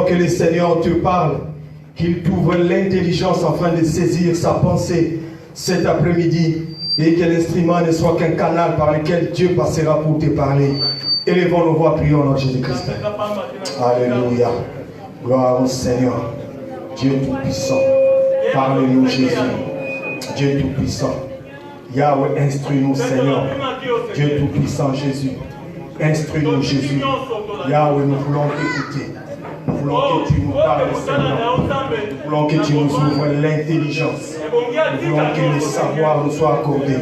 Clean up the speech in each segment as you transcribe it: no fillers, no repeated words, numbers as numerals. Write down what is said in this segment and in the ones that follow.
Que le Seigneur te parle, qu'il t'ouvre l'intelligence afin de saisir sa pensée cet après-midi et que l'instrument ne soit qu'un canal par lequel Dieu passera pour te parler. Élevons nos voix, prions en Jésus-Christ. Alléluia. Gloire au Seigneur. Dieu Tout-Puissant. Parle-nous Jésus. Dieu Tout-Puissant. Yahweh, instruis-nous Seigneur. Dieu Tout-Puissant Jésus. Instruis-nous Jésus. Yahweh, nous voulons t'écouter. Nous voulons que tu nous parles, Seigneur. Nous voulons que tu nous ouvres l'intelligence. Nous voulons que le savoir nous soit accordé.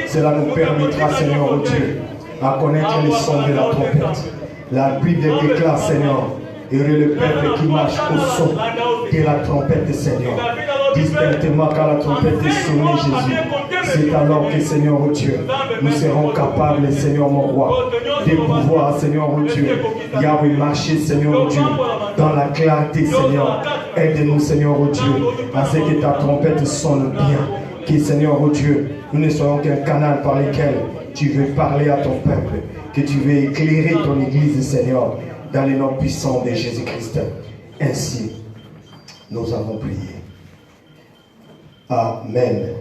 Cela nous permettra, Seigneur, oh Dieu, à connaître les sons de la trompette. La Bible déclare, Seigneur, heureux le peuple qui marche au son de la trompette, Seigneur. Distinctement quand la trompette est sonnée, Jésus. C'est alors que, Seigneur, oh Dieu, nous serons capables, Seigneur, mon roi, de pouvoir, Seigneur, oh Dieu, Yahweh, marcher, Seigneur, oh Dieu, dans la clarté, Seigneur. Aide-nous, Seigneur, oh Dieu, à ce que ta trompette sonne bien. Que, Seigneur, oh Dieu, nous ne soyons qu'un canal par lequel tu veux parler à ton peuple. Que tu veux éclairer ton Église, Seigneur, dans les noms puissants de Jésus-Christ. Ainsi, nous avons prié. Amen.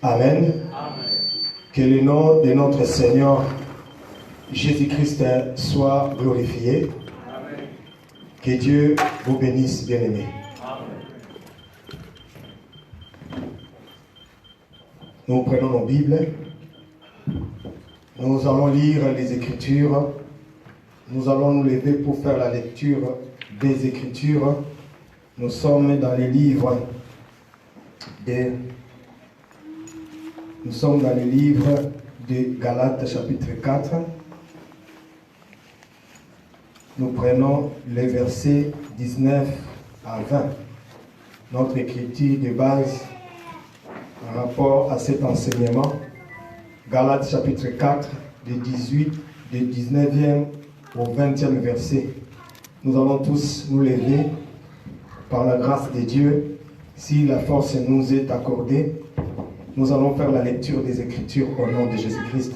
Amen. Que le nom de notre Seigneur Jésus-Christ soit glorifié. Que Dieu vous bénisse, bien-aimés. Nous prenons nos Bibles. Nous allons lire les Écritures. Nous allons nous lever pour faire la lecture des Écritures. Nous sommes dans les livres de... Nous sommes dans le livre de Galates chapitre 4. Nous prenons les versets 19 à 20. Notre écriture de base en rapport à cet enseignement. Galates chapitre 4, de 19e au 20e verset. Nous allons tous nous lever par la grâce de Dieu. Si la force nous est accordée, nous allons faire la lecture des Écritures au nom de Jésus-Christ.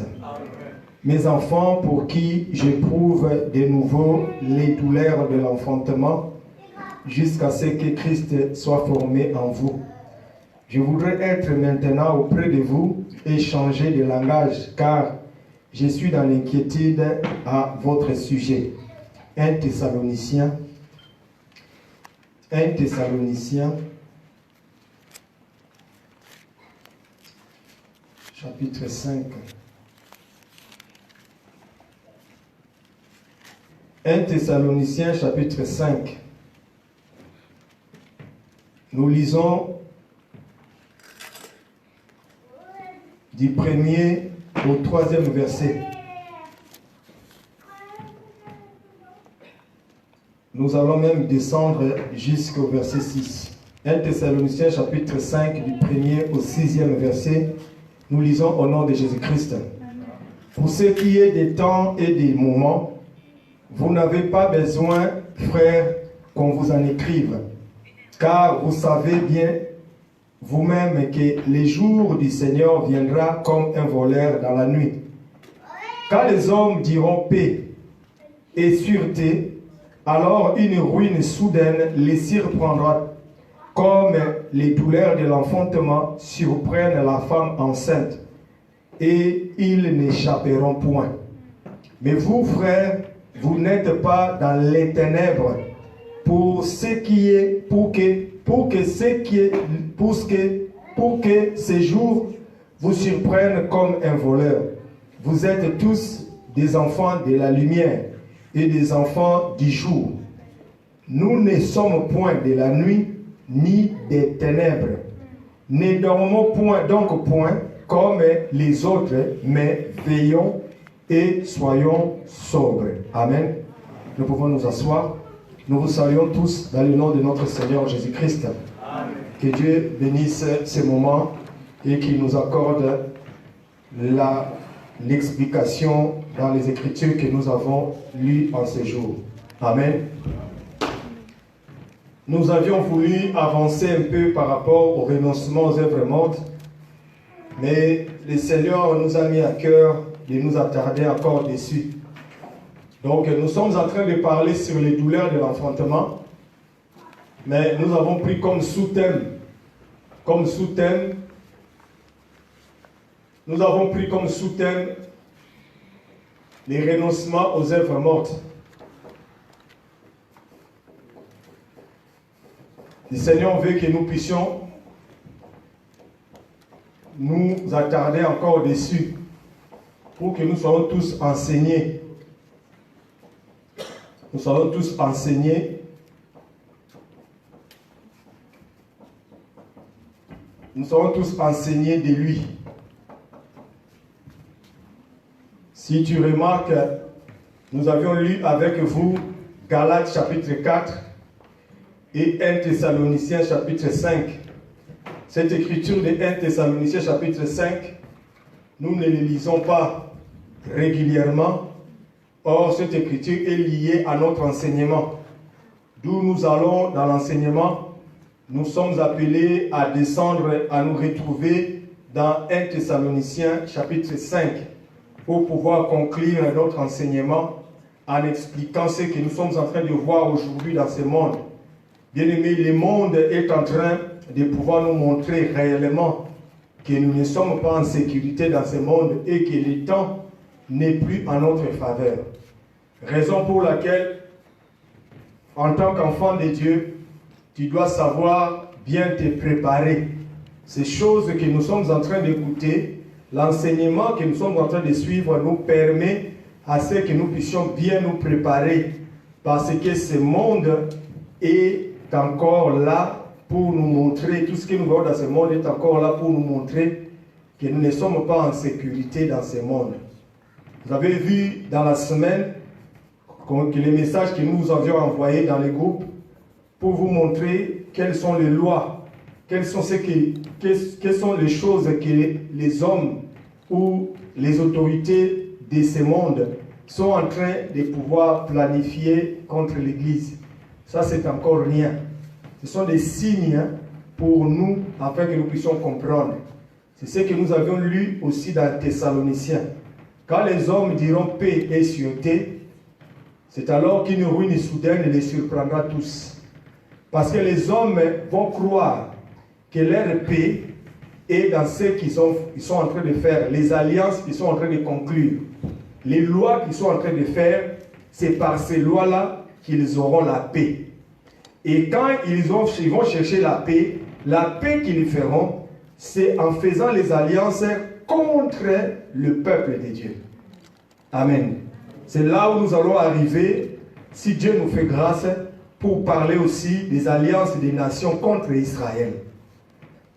Mes enfants, pour qui j'éprouve de nouveau les douleurs de l'enfantement, jusqu'à ce que Christ soit formé en vous. Je voudrais être maintenant auprès de vous et changer de langage, car je suis dans l'inquiétude à votre sujet. 1 Thessaloniciens 4, chapitre 5. 1 Thessaloniciens, chapitre 5. Nous lisons du 1er au 3e verset. Nous allons même descendre jusqu'au verset 6. 1 Thessaloniciens chapitre 5 du 1er au 6e verset. Nous lisons au nom de Jésus-Christ. Pour ce qui est des temps et des moments, vous n'avez pas besoin, frères, qu'on vous en écrive, car vous savez bien vous-même que le jour du Seigneur viendra comme un voleur dans la nuit. Quand les hommes diront paix et sûreté, alors une ruine soudaine les surprendra, comme les douleurs de l'enfantement surprennent la femme enceinte, et ils n'échapperont point. Mais vous, frères, vous n'êtes pas dans les ténèbres pour que ces jours vous surprennent comme un voleur. Vous êtes tous des enfants de la lumière et des enfants du jour. Nous ne sommes point de la nuit ni des ténèbres. Ne dormons donc point comme les autres, mais veillons et soyons sobres. Amen. Nous pouvons nous asseoir. Nous vous saluons tous dans le nom de notre Seigneur Jésus-Christ. Que Dieu bénisse ces moments et qu'il nous accorde l'explication dans les Écritures que nous avons lues en ce jour. Amen. Nous avions voulu avancer un peu par rapport au renoncement aux œuvres mortes, mais le Seigneur nous a mis à cœur de nous attarder encore dessus. Donc nous sommes en train de parler sur les douleurs de l'enfantement, mais nous avons pris comme sous-thème, les renoncements aux œuvres mortes. Le Seigneur veut que nous puissions nous attarder encore dessus pour que nous soyons tous enseignés. Nous soyons tous enseignés. Nous serons tous enseignés de lui. Si tu remarques, nous avions lu avec vous Galates chapitre 4 et 1 Thessaloniciens chapitre 5. Cette écriture de 1 Thessaloniciens chapitre 5, nous ne la lisons pas régulièrement. Or, cette écriture est liée à notre enseignement. D'où nous allons dans l'enseignement, nous sommes appelés à descendre, à nous retrouver dans 1 Thessaloniciens chapitre 5 pour pouvoir conclure notre enseignement en expliquant ce que nous sommes en train de voir aujourd'hui dans ce monde. Bien-aimés, le monde est en train de pouvoir nous montrer réellement que nous ne sommes pas en sécurité dans ce monde et que le temps n'est plus en notre faveur. Raison pour laquelle, en tant qu'enfant de Dieu, tu dois savoir bien te préparer. Ces choses que nous sommes en train d'écouter, l'enseignement que nous sommes en train de suivre nous permet à ce que nous puissions bien nous préparer, parce que ce monde est encore là pour nous montrer, tout ce que nous voyons dans ce monde est encore là pour nous montrer que nous ne sommes pas en sécurité dans ce monde. Vous avez vu dans la semaine que les messages que nous avions envoyés dans les groupes pour vous montrer quelles sont les lois, quelles sont les choses que les hommes ou les autorités de ce monde sont en train de pouvoir planifier contre l'Église. Ça, c'est encore rien. Ce sont des signes pour nous, afin que nous puissions comprendre. C'est ce que nous avions lu aussi dans Thessaloniciens. Quand les hommes diront paix et sûreté, c'est alors qu'une ruine soudaine les surprendra tous. Parce que les hommes vont croire que leur paix est dans ce qu'ils sont en train de faire, les alliances qu'ils sont en train de conclure. Les lois qu'ils sont en train de faire, c'est par ces lois-là qu'ils auront la paix. Et quand ils vont chercher la paix qu'ils feront, c'est en faisant les alliances contre le peuple de Dieu. Amen. C'est là où nous allons arriver, si Dieu nous fait grâce, pour parler aussi des alliances des nations contre Israël.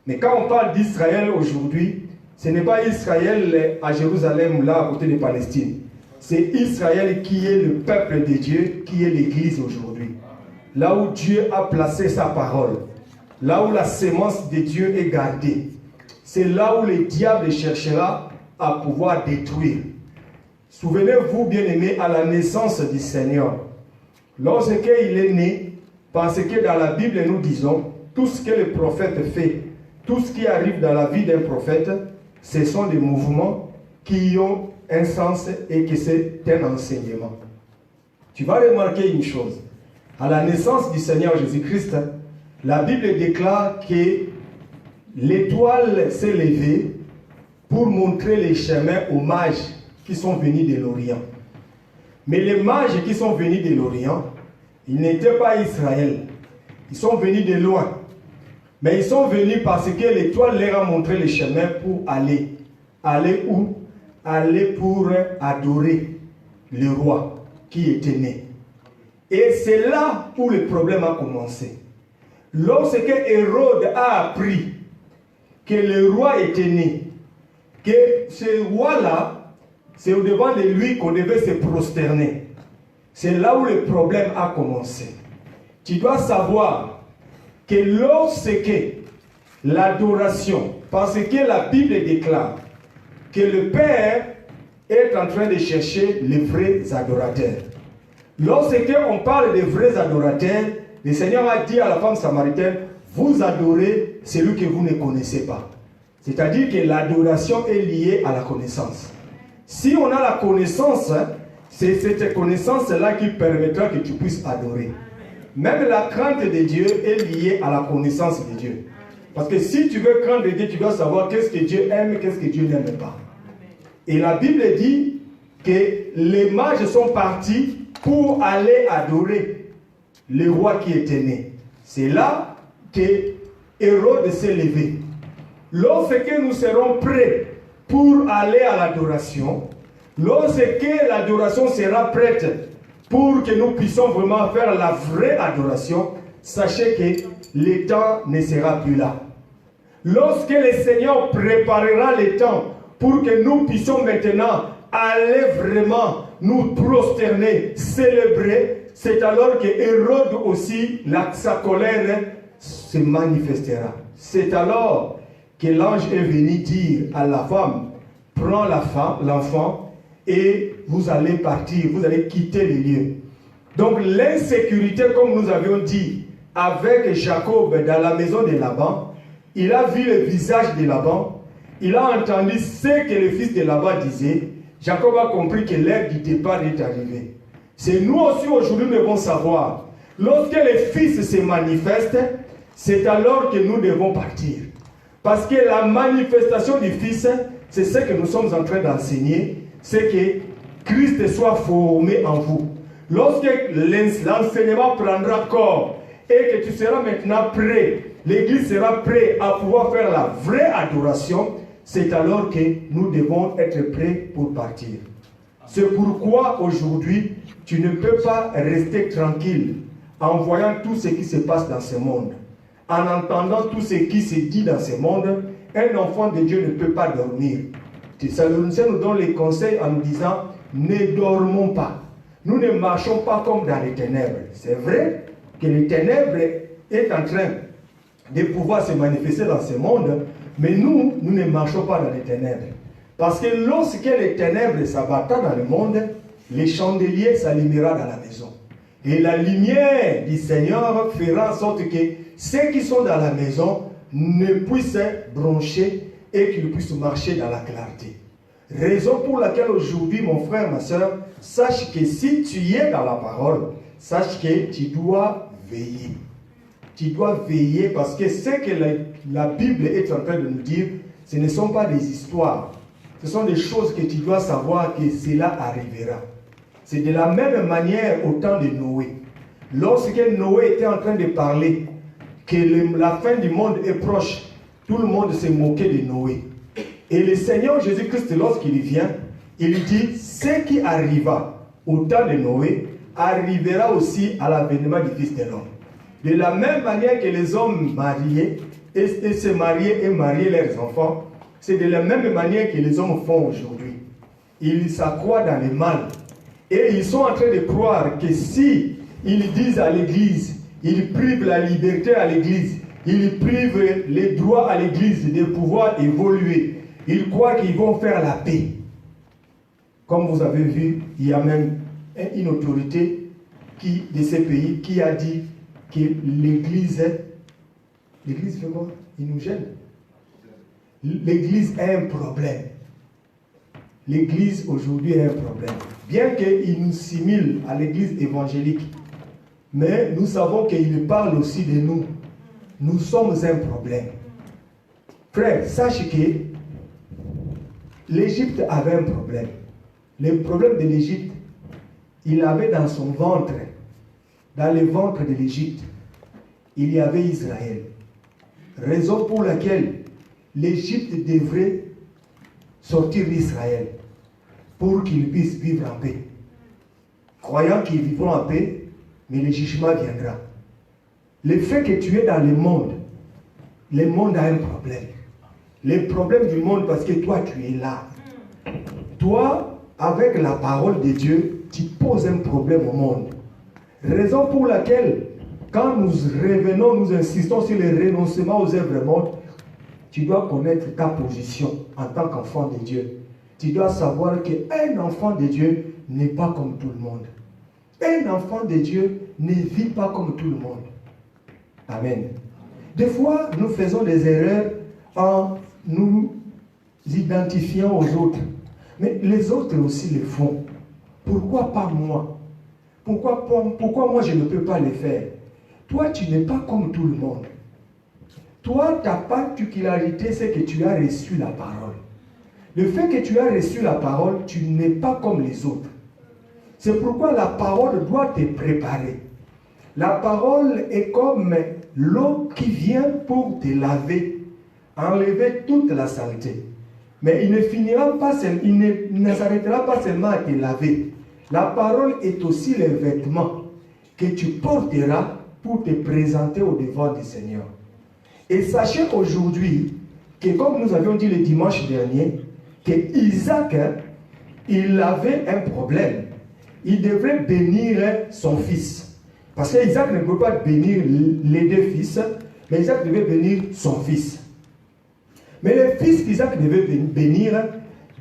Mais quand on parle d'Israël aujourd'hui, ce n'est pas Israël à Jérusalem, là, à côté de Palestine. C'est Israël qui est le peuple de Dieu, qui est l'Église aujourd'hui. Là où Dieu a placé sa parole. Là où la sémence de Dieu est gardée. C'est là où le diable cherchera à pouvoir détruire. Souvenez-vous, bien-aimés, à la naissance du Seigneur. Lorsqu'il est né, parce que dans la Bible, nous disons, tout ce que le prophète fait, tout ce qui arrive dans la vie d'un prophète, ce sont des mouvements qui ont un sens et que c'est un enseignement. Tu vas remarquer une chose. À la naissance du Seigneur Jésus-Christ, la Bible déclare que l'étoile s'est levée pour montrer les chemins aux mages qui sont venus de l'Orient. Mais les mages qui sont venus de l'Orient, ils n'étaient pas Israël. Ils sont venus de loin. Mais ils sont venus parce que l'étoile leur a montré les chemins pour aller. Aller où? Aller pour adorer le roi qui était né. Et c'est là où le problème a commencé. Lorsque Hérode a appris que le roi était né, que ce roi-là, c'est au devant de lui qu'on devait se prosterner. C'est là où le problème a commencé. Tu dois savoir que lorsque l'adoration, parce que la Bible déclare que le Père est en train de chercher les vrais adorateurs. Lorsqu'on parle des vrais adorateurs, le Seigneur a dit à la femme samaritaine, vous adorez celui que vous ne connaissez pas. C'est-à-dire que l'adoration est liée à la connaissance. Si on a la connaissance, c'est cette connaissance-là qui permettra que tu puisses adorer. Même la crainte de Dieu est liée à la connaissance de Dieu. Parce que si tu veux craindre Dieu, tu dois savoir qu'est-ce que Dieu aime et qu'est-ce que Dieu n'aime pas. Et la Bible dit que les mages sont partis pour aller adorer le roi qui était né. C'est là que Hérode s'est levé. Lorsque nous serons prêts pour aller à l'adoration, lorsque l'adoration sera prête pour que nous puissions vraiment faire la vraie adoration, sachez que le temps ne sera plus là. Lorsque le Seigneur préparera le temps pour que nous puissions maintenant aller vraiment nous prosterner, célébrer, c'est alors que Hérode aussi, sa colère se manifestera. C'est alors que l'ange est venu dire à la femme, prends l'enfant et vous allez partir, vous allez quitter les lieux. Donc l'insécurité, comme nous avions dit, avec Jacob dans la maison de Laban, il a vu le visage de Laban, il a entendu ce que le fils de Laban disait. Jacob a compris que l'heure du départ est arrivée. C'est nous aussi aujourd'hui nous devons savoir, lorsque les fils se manifestent, c'est alors que nous devons partir. Parce que la manifestation du Fils, c'est ce que nous sommes en train d'enseigner, c'est que Christ soit formé en vous. Lorsque l'enseignement prendra corps et que tu seras maintenant prêt, l'Église sera prête à pouvoir faire la vraie adoration, c'est alors que nous devons être prêts pour partir. C'est pourquoi aujourd'hui, tu ne peux pas rester tranquille en voyant tout ce qui se passe dans ce monde. En entendant tout ce qui se dit dans ce monde, un enfant de Dieu ne peut pas dormir. Thessaloniciens nous donne les conseils en nous disant, ne dormons pas. Nous ne marchons pas comme dans les ténèbres. C'est vrai que les ténèbres est en train de pouvoir se manifester dans ce monde, mais nous ne marchons pas dans les ténèbres. Parce que lorsque les ténèbres s'abattent dans le monde, les chandeliers s'allumera dans la maison. Et la lumière du Seigneur fera en sorte que ceux qui sont dans la maison ne puissent broncher et qu'ils puissent marcher dans la clarté. Raison pour laquelle aujourd'hui, mon frère, ma soeur, sache que si tu es dans la parole, sache que tu dois veiller. Tu dois veiller parce que ce que la Bible est en train de nous dire, ce ne sont pas des histoires. Ce sont des choses que tu dois savoir que cela arrivera. C'est de la même manière au temps de Noé. Lorsque Noé était en train de parler que la fin du monde est proche, tout le monde s'est moqué de Noé. Et le Seigneur Jésus-Christ, lorsqu'il vient, il dit, ce qui arriva au temps de Noé, arrivera aussi à l'avènement du Fils de l'homme. De la même manière que les hommes mariés, et se marier et marier leurs enfants, c'est de la même manière que les hommes font aujourd'hui. Ils s'accroient dans le mal. Et ils sont en train de croire que si ils disent à l'Église, ils privent la liberté à l'Église, ils privent les droits à l'Église de pouvoir évoluer, ils croient qu'ils vont faire la paix. Comme vous avez vu, il y a même une autorité de ces pays qui a dit que l'Église fait quoi? Il nous gêne. L'Église a un problème. L'Église aujourd'hui a un problème. Bien qu'il nous simule à l'Église évangélique, mais nous savons qu'il parle aussi de nous. Nous sommes un problème. Frère, sache que l'Égypte avait un problème. Le problème de l'Égypte, il avait dans son ventre, dans le ventre de l'Égypte, il y avait Israël. Raison pour laquelle l'Égypte devrait sortir d'Israël pour qu'ils puissent vivre en paix. Croyant qu'ils vivront en paix, mais le jugement viendra. Le fait que tu es dans le monde a un problème. Le problème du monde, parce que toi, tu es là. Toi, avec la parole de Dieu, tu poses un problème au monde. Raison pour laquelle, quand nous revenons, nous insistons sur le renoncement aux œuvres mortes, tu dois connaître ta position en tant qu'enfant de Dieu. Tu dois savoir qu'un enfant de Dieu n'est pas comme tout le monde. Un enfant de Dieu ne vit pas comme tout le monde. Amen. Des fois, nous faisons des erreurs en nous identifiant aux autres. Mais les autres aussi le font. Pourquoi pas moi? Pourquoi moi je ne peux pas le faire? Toi, tu n'es pas comme tout le monde. Toi, ta particularité, c'est que tu as reçu la parole. Le fait que tu as reçu la parole, tu n'es pas comme les autres. C'est pourquoi la parole doit te préparer. La parole est comme l'eau qui vient pour te laver, enlever toute la saleté. Mais il ne s'arrêtera pas seulement à te laver. La parole est aussi le vêtement que tu porteras pour te présenter au devant du Seigneur. Et sachez aujourd'hui que, comme nous avions dit le dimanche dernier, que Isaac, il avait un problème. Il devrait bénir son fils. Parce que Isaac ne peut pas bénir les deux fils, mais Isaac devait bénir son fils. Mais le fils qu'Isaac devait bénir,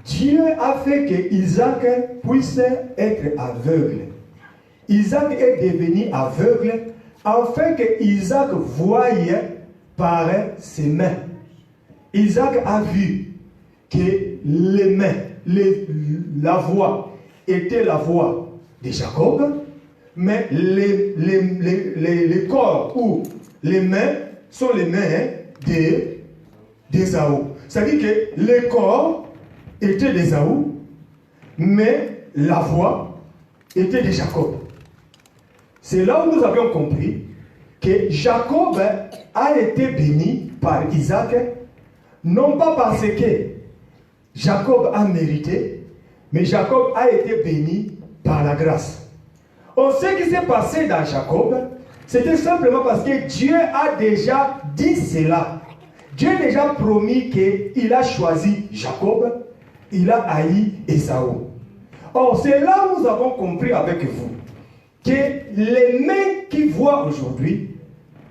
Dieu a fait que Isaac puisse être aveugle. Isaac est devenu aveugle afin que Isaac voyait par ses mains. Isaac a vu que les mains, la voix était la voix de Jacob, mais les corps ou les mains sont les mains d'Ésaü. C'est-à-dire que les corps étaient d'Ésaü, mais la voix était de Jacob. C'est là où nous avions compris que Jacob a été béni par Isaac, non pas parce que Jacob a mérité, mais Jacob a été béni par la grâce. On sait ce qui s'est passé dans Jacob, c'était simplement parce que Dieu a déjà dit cela. Dieu a déjà promis qu'il a choisi Jacob, il a haï Ésaü. Or, c'est là où nous avons compris avec vous que les mains qui voient aujourd'hui,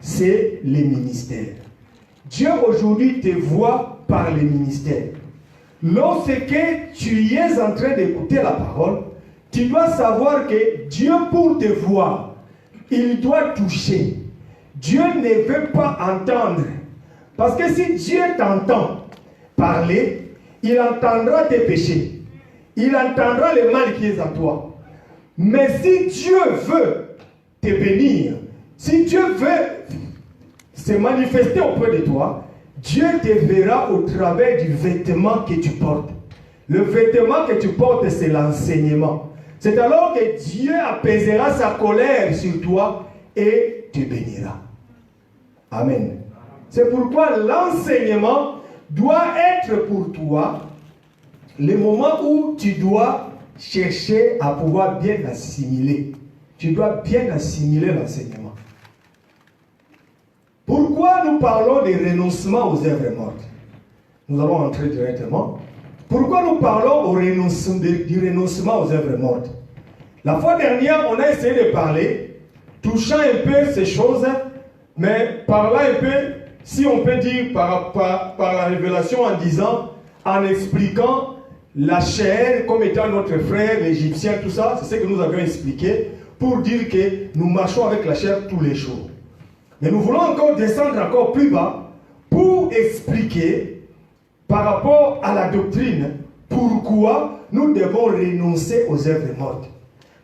c'est les ministères. Dieu aujourd'hui te voit par les ministères. Lorsque tu es en train d'écouter la parole, tu dois savoir que Dieu, pour te voir, il doit toucher. Dieu ne veut pas entendre. Parce que si Dieu t'entend parler, il entendra tes péchés. Il entendra le mal qui est en toi. Mais si Dieu veut te bénir, si Dieu veut se manifester auprès de toi, Dieu te verra au travers du vêtement que tu portes. Le vêtement que tu portes, c'est l'enseignement. C'est alors que Dieu apaisera sa colère sur toi et te bénira. Amen. C'est pourquoi l'enseignement doit être pour toi le moment où tu dois chercher à pouvoir bien assimiler. Tu dois bien assimiler l'enseignement. Pourquoi nous parlons de renoncement aux œuvres mortes? Nous allons entrer directement. Pourquoi nous parlons du renoncement aux œuvres mortes? La fois dernière, on a essayé de parler, touchant un peu ces choses, mais parlant un peu, si on peut dire par la révélation en expliquant la chair comme étant notre frère, l'Égyptien, tout ça, c'est ce que nous avions expliqué, pour dire que nous marchons avec la chair tous les jours. Mais nous voulons encore descendre encore plus bas pour expliquer par rapport à la doctrine pourquoi nous devons renoncer aux œuvres mortes.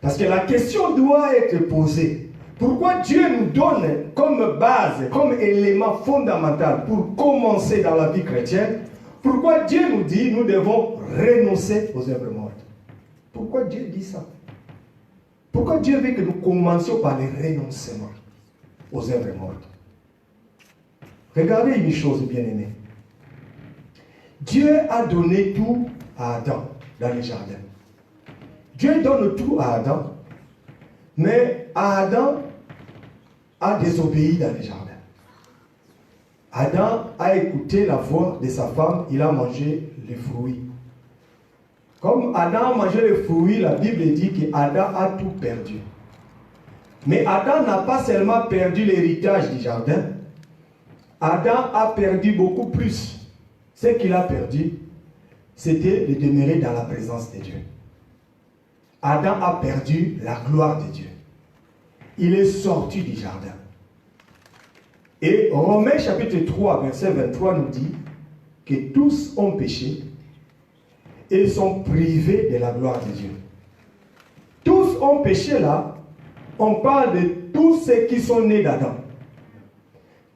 Parce que la question doit être posée. Pourquoi Dieu nous donne comme base, comme élément fondamental pour commencer dans la vie chrétienne, pourquoi Dieu nous dit nous devons renoncer aux œuvres mortes? Pourquoi Dieu dit ça? Pourquoi Dieu veut que nous commencions par le renoncement aux œuvres mortes? Regardez une chose, bien-aimée. Dieu a donné tout à Adam dans le jardin. Dieu donne tout à Adam, mais Adam a désobéi dans le jardin. Adam a écouté la voix de sa femme, il a mangé les fruits. Comme Adam a mangé les fruits, la Bible dit qu'Adam a tout perdu. Mais Adam n'a pas seulement perdu l'héritage du jardin, Adam a perdu beaucoup plus. Ce qu'il a perdu, c'était de demeurer dans la présence de Dieu. Adam a perdu la gloire de Dieu. Il est sorti du jardin. Et Romains chapitre 3, verset 23 nous dit que tous ont péché et sont privés de la gloire de Dieu. Tous ont péché là, on parle de tous ceux qui sont nés d'Adam.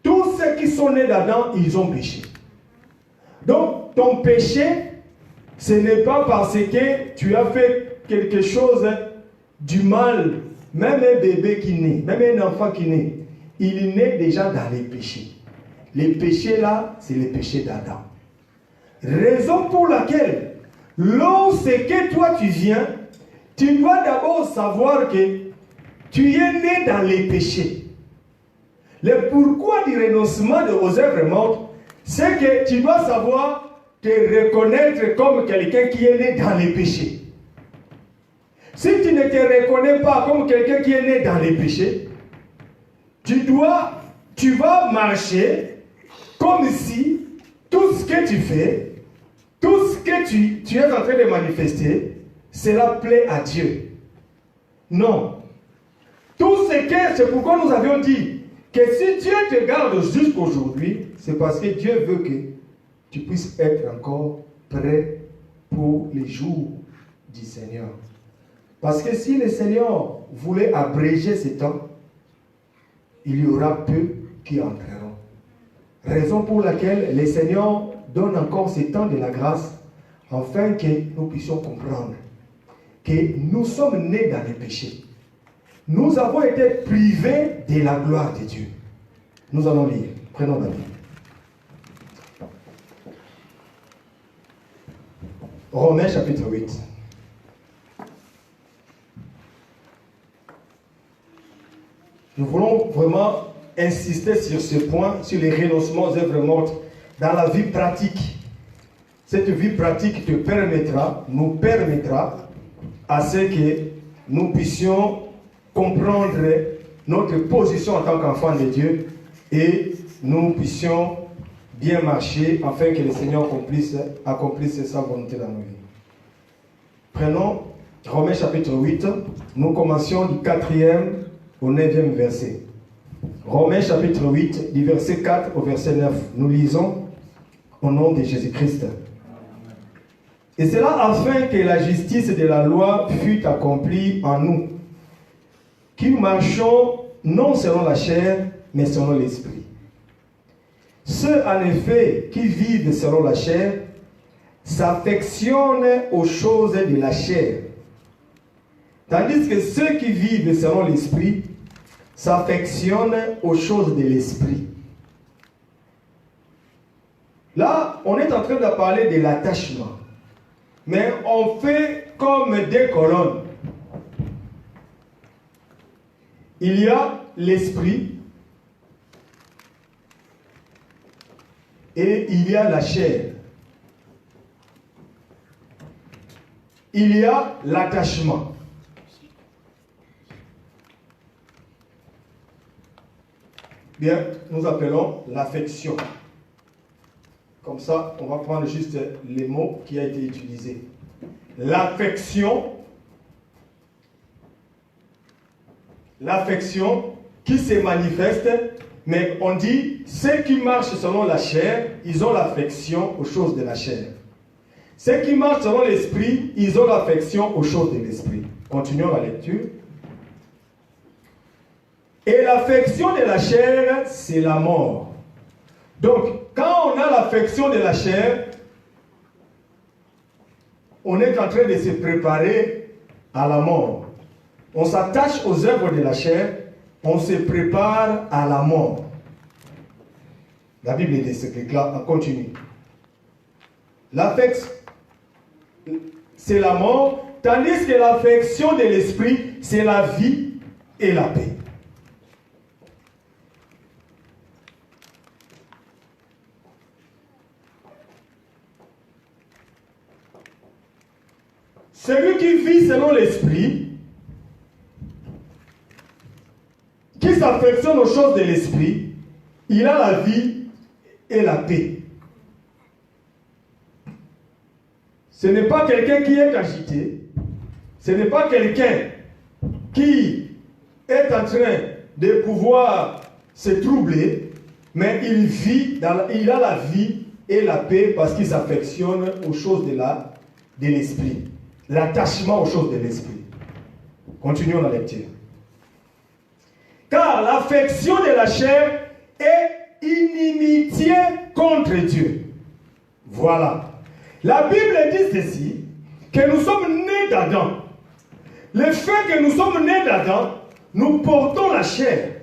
Tous ceux qui sont nés d'Adam, ils ont péché. Donc, ton péché, ce n'est pas parce que tu as fait quelque chose du mal. Même un bébé qui naît, même un enfant qui naît, il naît déjà dans les péchés. Les péchés là, c'est les péchés d'Adam. Raison pour laquelle, lorsque toi tu viens, tu dois d'abord savoir que tu es né dans les péchés. Le pourquoi du renoncement aux œuvres mortes, c'est que tu dois savoir te reconnaître comme quelqu'un qui est né dans les péchés. Si tu ne te reconnais pas comme quelqu'un qui est né dans les péchés, tu vas marcher comme si tout ce que tu fais, tout ce que tu es en train de manifester, cela plaît à Dieu. Non. C'est pourquoi nous avions dit que si Dieu te garde jusqu'aujourd'hui, c'est parce que Dieu veut que tu puisses être encore prêt pour les jours du Seigneur. Parce que si le Seigneur voulait abréger ces temps, il y aura peu qui entreront. Raison pour laquelle le Seigneur donne encore ces temps de la grâce, afin que nous puissions comprendre que nous sommes nés dans les péchés. Nous avons été privés de la gloire de Dieu. Nous allons lire. Prenons la Bible. Romains chapitre 8. Nous voulons vraiment insister sur ce point, sur les renoncements aux œuvres mortes dans la vie pratique. Cette vie pratique te permettra, nous permettra à ce que nous puissions comprendre notre position en tant qu'enfant de Dieu et nous puissions bien marcher afin que le Seigneur accomplisse sa volonté dans nos vies. Prenons Romains chapitre 8, nous commencions du 4e au 9e verset. Romains chapitre 8, du verset 4 au verset 9. Nous lisons au nom de Jésus-Christ. Et c'est là afin que la justice de la loi fût accomplie en nous, qui marchons non selon la chair, mais selon l'esprit. Ceux, en effet, qui vivent selon la chair, s'affectionnent aux choses de la chair. Tandis que ceux qui vivent selon l'esprit, s'affectionnent aux choses de l'esprit. Là, on est en train de parler de l'attachement. Mais on fait comme des colonnes. Il y a l'esprit et il y a la chair. Il y a l'attachement. Bien, nous appelons l'affection. Comme ça, on va prendre juste les mots qui ont été utilisés. L'affection qui se manifeste, mais on dit, ceux qui marchent selon la chair, ils ont l'affection aux choses de la chair. Ceux qui marchent selon l'esprit, ils ont l'affection aux choses de l'esprit. Continuons la lecture. Et l'affection de la chair, c'est la mort. Donc, quand on a l'affection de la chair, on est en train de se préparer à la mort. On s'attache aux œuvres de la chair, on se prépare à la mort. La Bible dit ce truc-là, on continue. L'affection, c'est la mort, tandis que l'affection de l'esprit, c'est la vie et la paix. Celui qui vit selon l'esprit, qui s'affectionne aux choses de l'esprit, il a la vie et la paix. Ce n'est pas quelqu'un qui est agité, ce n'est pas quelqu'un qui est en train de pouvoir se troubler, mais il a la vie et la paix parce qu'il s'affectionne aux choses de l'esprit. L'attachement aux choses de l'esprit. Continuons la lecture. Car l'affection de la chair est inimitié contre Dieu. Voilà. La Bible dit ceci, que nous sommes nés d'Adam. Le fait que nous sommes nés d'Adam, nous portons la chair.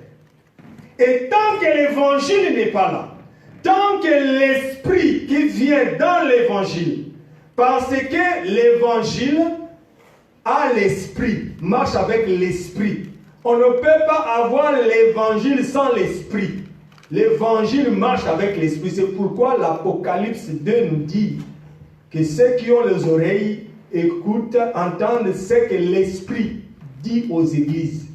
Et tant que l'évangile n'est pas là, tant que l'esprit qui vient dans l'évangile, parce que l'évangile a l'esprit, marche avec l'esprit. On ne peut pas avoir l'évangile sans l'esprit. L'évangile marche avec l'esprit. C'est pourquoi l'Apocalypse 2 nous dit que ceux qui ont les oreilles écoutent, entendent ce que l'esprit dit aux églises.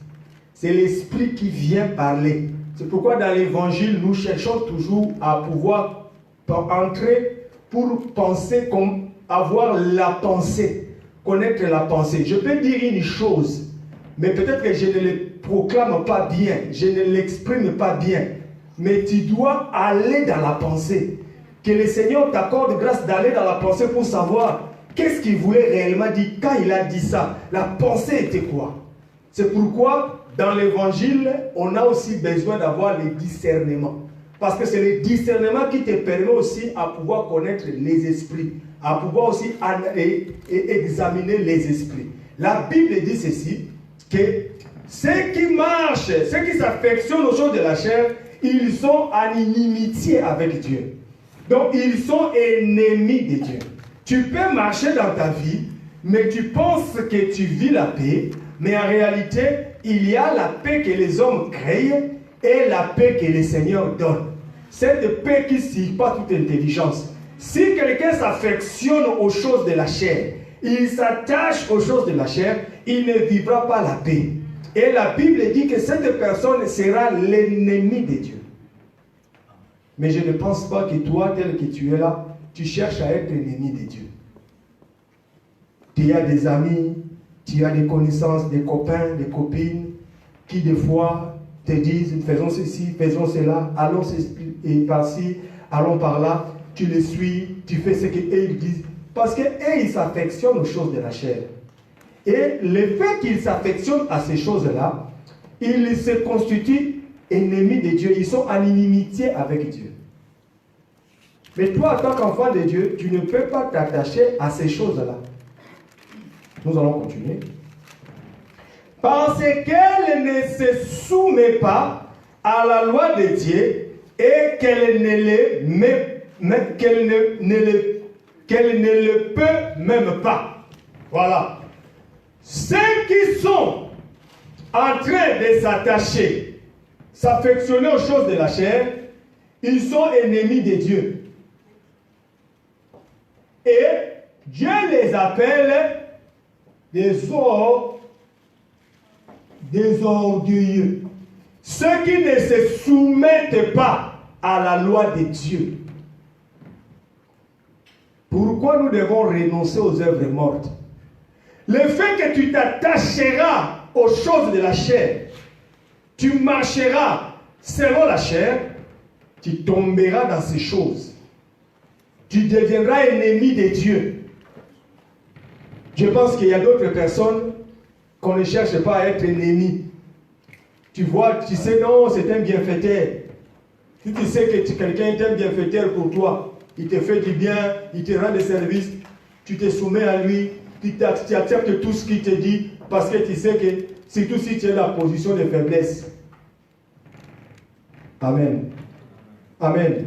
C'est l'esprit qui vient parler. C'est pourquoi dans l'évangile, nous cherchons toujours à pouvoir entrer pour penser comme avoir la pensée, connaître la pensée. Je peux dire une chose, mais peut-être que je ne le proclame pas bien, je ne l'exprime pas bien, mais tu dois aller dans la pensée. Que le Seigneur t'accorde grâce d'aller dans la pensée pour savoir qu'est-ce qu'il voulait réellement dire quand il a dit ça. La pensée était quoi? C'est pourquoi dans l'évangile, on a aussi besoin d'avoir le discernement. Parce que c'est le discernement qui te permet aussi à pouvoir connaître les esprits, à pouvoir aussi examiner les esprits. La Bible dit ceci, que ceux qui marchent, ceux qui s'affectionnent aux choses de la chair, ils sont en inimitié avec Dieu. Donc ils sont ennemis de Dieu. Tu peux marcher dans ta vie, mais tu penses que tu vis la paix, mais en réalité, il y a la paix que les hommes créent et la paix que le Seigneur donne. Cette paix qui ne suit pas toute intelligence. Si quelqu'un s'affectionne aux choses de la chair, il s'attache aux choses de la chair, il ne vivra pas la paix. Et la Bible dit que cette personne sera l'ennemi de Dieu. Mais je ne pense pas que toi, tel que tu es là, tu cherches à être ennemi de Dieu. Tu as des amis, tu as des connaissances, des copains, des copines, qui des fois te disent, faisons ceci, faisons cela, allons par-ci, allons par là, tu les suis, tu fais ce qu'ils disent. Parce qu'eux, ils s'affectionnent aux choses de la chair. Et le fait qu'ils s'affectionnent à ces choses-là, ils se constituent ennemis de Dieu. Ils sont en inimitié avec Dieu. Mais toi, en tant qu'enfant de Dieu, tu ne peux pas t'attacher à ces choses-là. Nous allons continuer. Parce qu'elle ne se soumet pas à la loi de Dieu et qu'elle ne les met mais qu'elle ne le peut même pas. Voilà. Ceux qui sont en train de s'attacher, s'affectionner aux choses de la chair, ils sont ennemis de Dieu. Et Dieu les appelle des orgueilleux. Ceux qui ne se soumettent pas à la loi de Dieu. Pourquoi nous devons renoncer aux œuvres mortes? Le fait que tu t'attacheras aux choses de la chair, tu marcheras selon la chair, tu tomberas dans ces choses. Tu deviendras ennemi de Dieu. Je pense qu'il y a d'autres personnes qu'on ne cherche pas à être ennemis. Tu vois, tu sais, non, c'est un bienfaiteur. Si tu sais que quelqu'un est un bienfaiteur pour toi, il te fait du bien, il te rend des services, tu te soumets à lui, tu acceptes tout ce qu'il te dit, parce que tu sais que, surtout si tu es dans la position de faiblesse. Amen. Amen.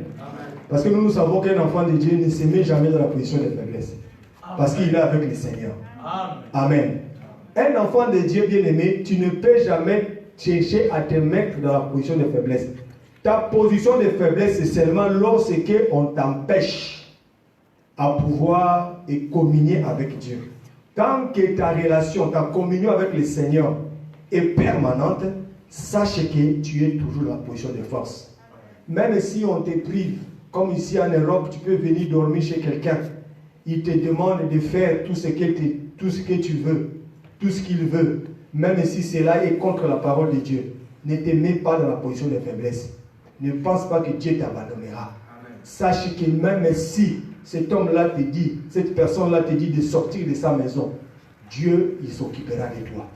Parce que nous savons qu'un enfant de Dieu ne se met jamais dans la position de faiblesse. Parce qu'il est avec le Seigneur. Amen. Un enfant de Dieu bien-aimé, tu ne peux jamais chercher à te mettre dans la position de faiblesse. Ta position de faiblesse, c'est seulement lorsqu'on t'empêche à pouvoir communier avec Dieu. Tant que ta relation, ta communion avec le Seigneur est permanente, sache que tu es toujours dans la position de force. Même si on te prive, comme ici en Europe, tu peux venir dormir chez quelqu'un. Il te demande de faire tout ce que tu veux, tout ce qu'il veut. Même si cela est contre la parole de Dieu. Ne te mets pas dans la position de faiblesse. Ne pense pas que Dieu t'abandonnera. Sache que même si cet homme-là te dit, cette personne-là te dit de sortir de sa maison, Dieu, il s'occupera de toi.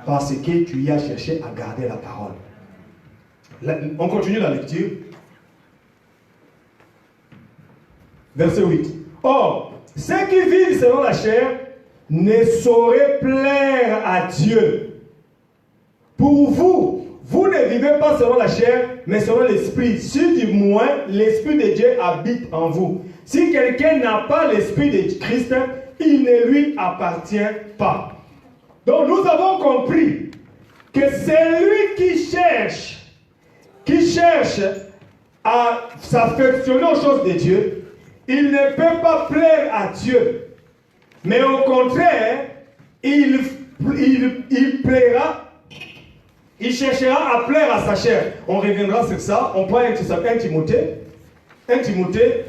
Parce que tu y as cherché à garder la parole. On continue la lecture. Verset 8. Or, ceux qui vivent selon la chair ne sauraient plaire à Dieu. Pour vous, vous ne vivez pas selon la chair, mais selon l'esprit. Si du moins l'esprit de Dieu habite en vous. Si quelqu'un n'a pas l'esprit de Christ, il ne lui appartient pas. Donc nous avons compris que celui qui cherche à s'affectionner aux choses de Dieu, il ne peut pas plaire à Dieu. Mais au contraire, il plaira, il cherchera à plaire à sa chair. On reviendra sur ça. On prend 1 Timothée. 1 Timothée,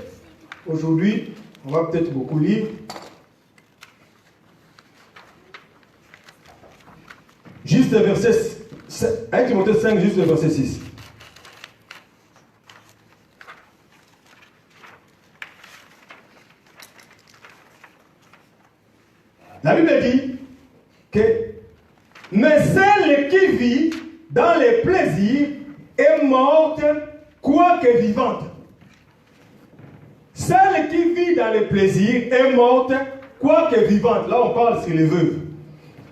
aujourd'hui, on va peut-être beaucoup lire. Juste le verset 1 Timothée 5, juste le verset 6. La Bible dit que mais celle qui vit dans les plaisirs est morte, quoique vivante. Celle qui vit dans les plaisirs est morte, quoique vivante. Là, on parle sur les veuves.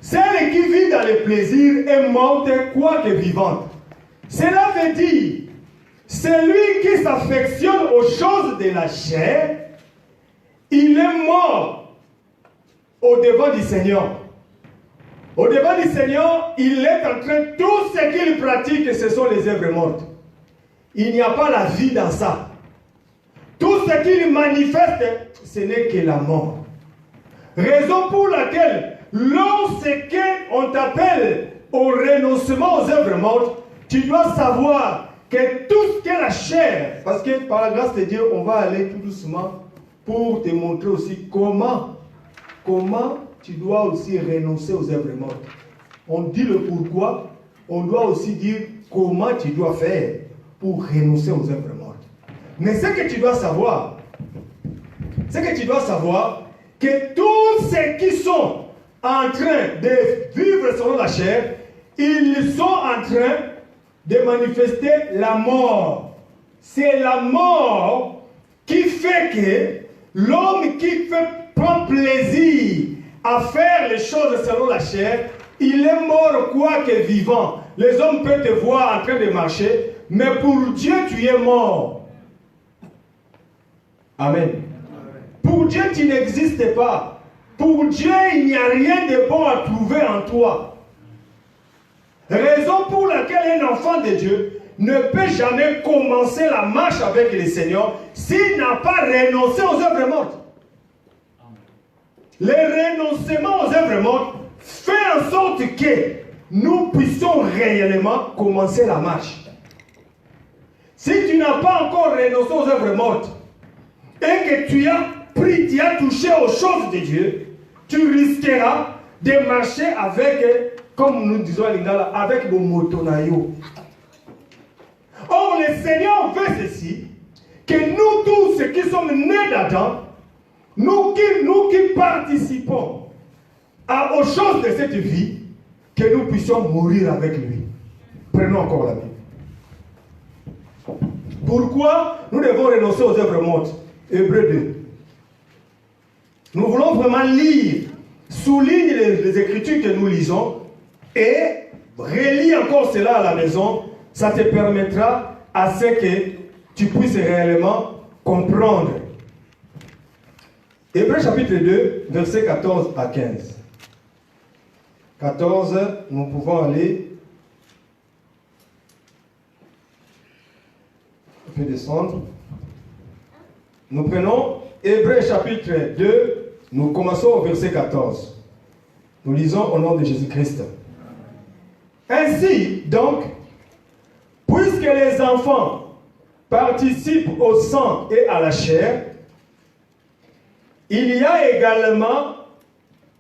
Celle qui vit dans les plaisirs est morte, quoique vivante. Cela veut dire, celui qui s'affectionne aux choses de la chair, il est mort au-devant du Seigneur. Au-devant du Seigneur, il est en train, tout ce qu'il pratique, ce sont les œuvres mortes. Il n'y a pas la vie dans ça. Tout ce qu'il manifeste, ce n'est que la mort. Raison pour laquelle, lorsqu'on t'appelle au renoncement aux œuvres mortes, tu dois savoir que tout ce qu'est la chair, parce que par la grâce de Dieu, on va aller tout doucement pour te montrer aussi comment tu dois aussi renoncer aux œuvres mortes. On dit le pourquoi, on doit aussi dire comment tu dois faire pour renoncer aux œuvres mortes. Mais ce que tu dois savoir, que tous ceux qui sont en train de vivre selon la chair, ils sont en train de manifester la mort. C'est la mort qui fait que l'homme qui prend plaisir à faire les choses selon la chair, il est mort quoique vivant. Les hommes peuvent te voir en train de marcher, mais pour Dieu tu es mort. Amen. Pour Dieu, tu n'existes pas. Pour Dieu, il n'y a rien de bon à trouver en toi. Raison pour laquelle un enfant de Dieu ne peut jamais commencer la marche avec le Seigneur s'il n'a pas renoncé aux œuvres mortes. Le renoncement aux œuvres mortes fait en sorte que nous puissions réellement commencer la marche. Si tu n'as pas encore renoncé aux œuvres mortes et que tu as pris, tu as touché aux choses de Dieu, tu risqueras de marcher avec, comme nous disons à Lingala, avec le motonayo. Or, le Seigneur veut ceci, que nous tous ceux qui sommes nés d'Adam, nous qui participons aux choses de cette vie, que nous puissions mourir avec lui. Prenons encore la Bible. Pourquoi nous devons renoncer aux œuvres mortes? Hébreux 2. Nous voulons vraiment lire, souligne les écritures que nous lisons et relis encore cela à la maison. Ça te permettra à ce que tu puisses réellement comprendre. Hébreux chapitre 2, versets 14 à 15. 14, nous pouvons aller. On peut descendre. Nous prenons Hébreux chapitre 2, nous commençons au verset 14. Nous lisons au nom de Jésus-Christ. Ainsi, donc, puisque les enfants participent au sang et à la chair, il y a également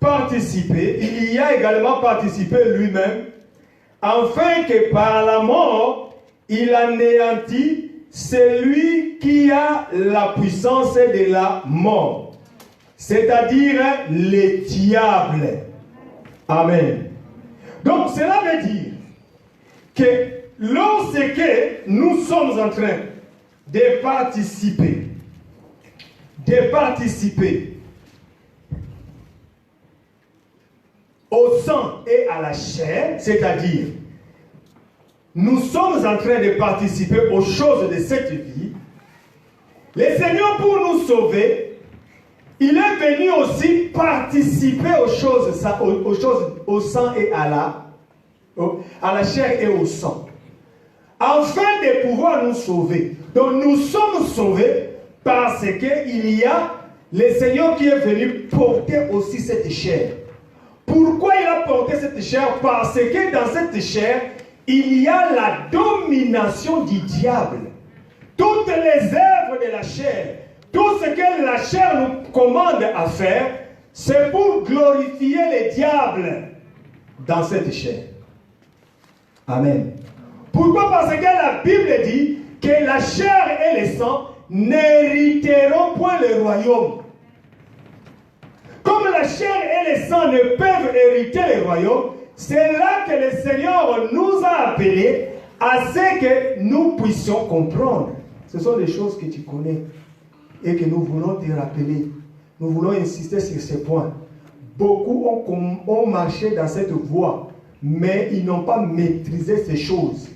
participé lui-même, afin que par la mort, il anéantit celui qui a la puissance de la mort, c'est-à-dire le diable. Amen. Donc cela veut dire que lorsque nous sommes en train de participer au sang et à la chair, c'est-à-dire nous sommes en train de participer aux choses de cette vie, le Seigneur, pour nous sauver, il est venu aussi participer aux choses au sang et à la chair et au sang, afin de pouvoir nous sauver. Donc nous sommes sauvés parce qu'il y a le Seigneur qui est venu porter aussi cette chair. Pourquoi il a porté cette chair? Parce que dans cette chair, il y a la domination du diable. Toutes les œuvres de la chair, tout ce que la chair nous commande à faire, c'est pour glorifier le diable dans cette chair. Amen. Pourquoi? Parce que la Bible dit que la chair et le sang n'hériteront point le royaume. Comme la chair et le sang ne peuvent hériter le royaume, c'est là que le Seigneur nous a appelés à ce que nous puissions comprendre. Ce sont des choses que tu connais et que nous voulons te rappeler. Nous voulons insister sur ces points. Beaucoup ont marché dans cette voie, mais ils n'ont pas maîtrisé ces choses.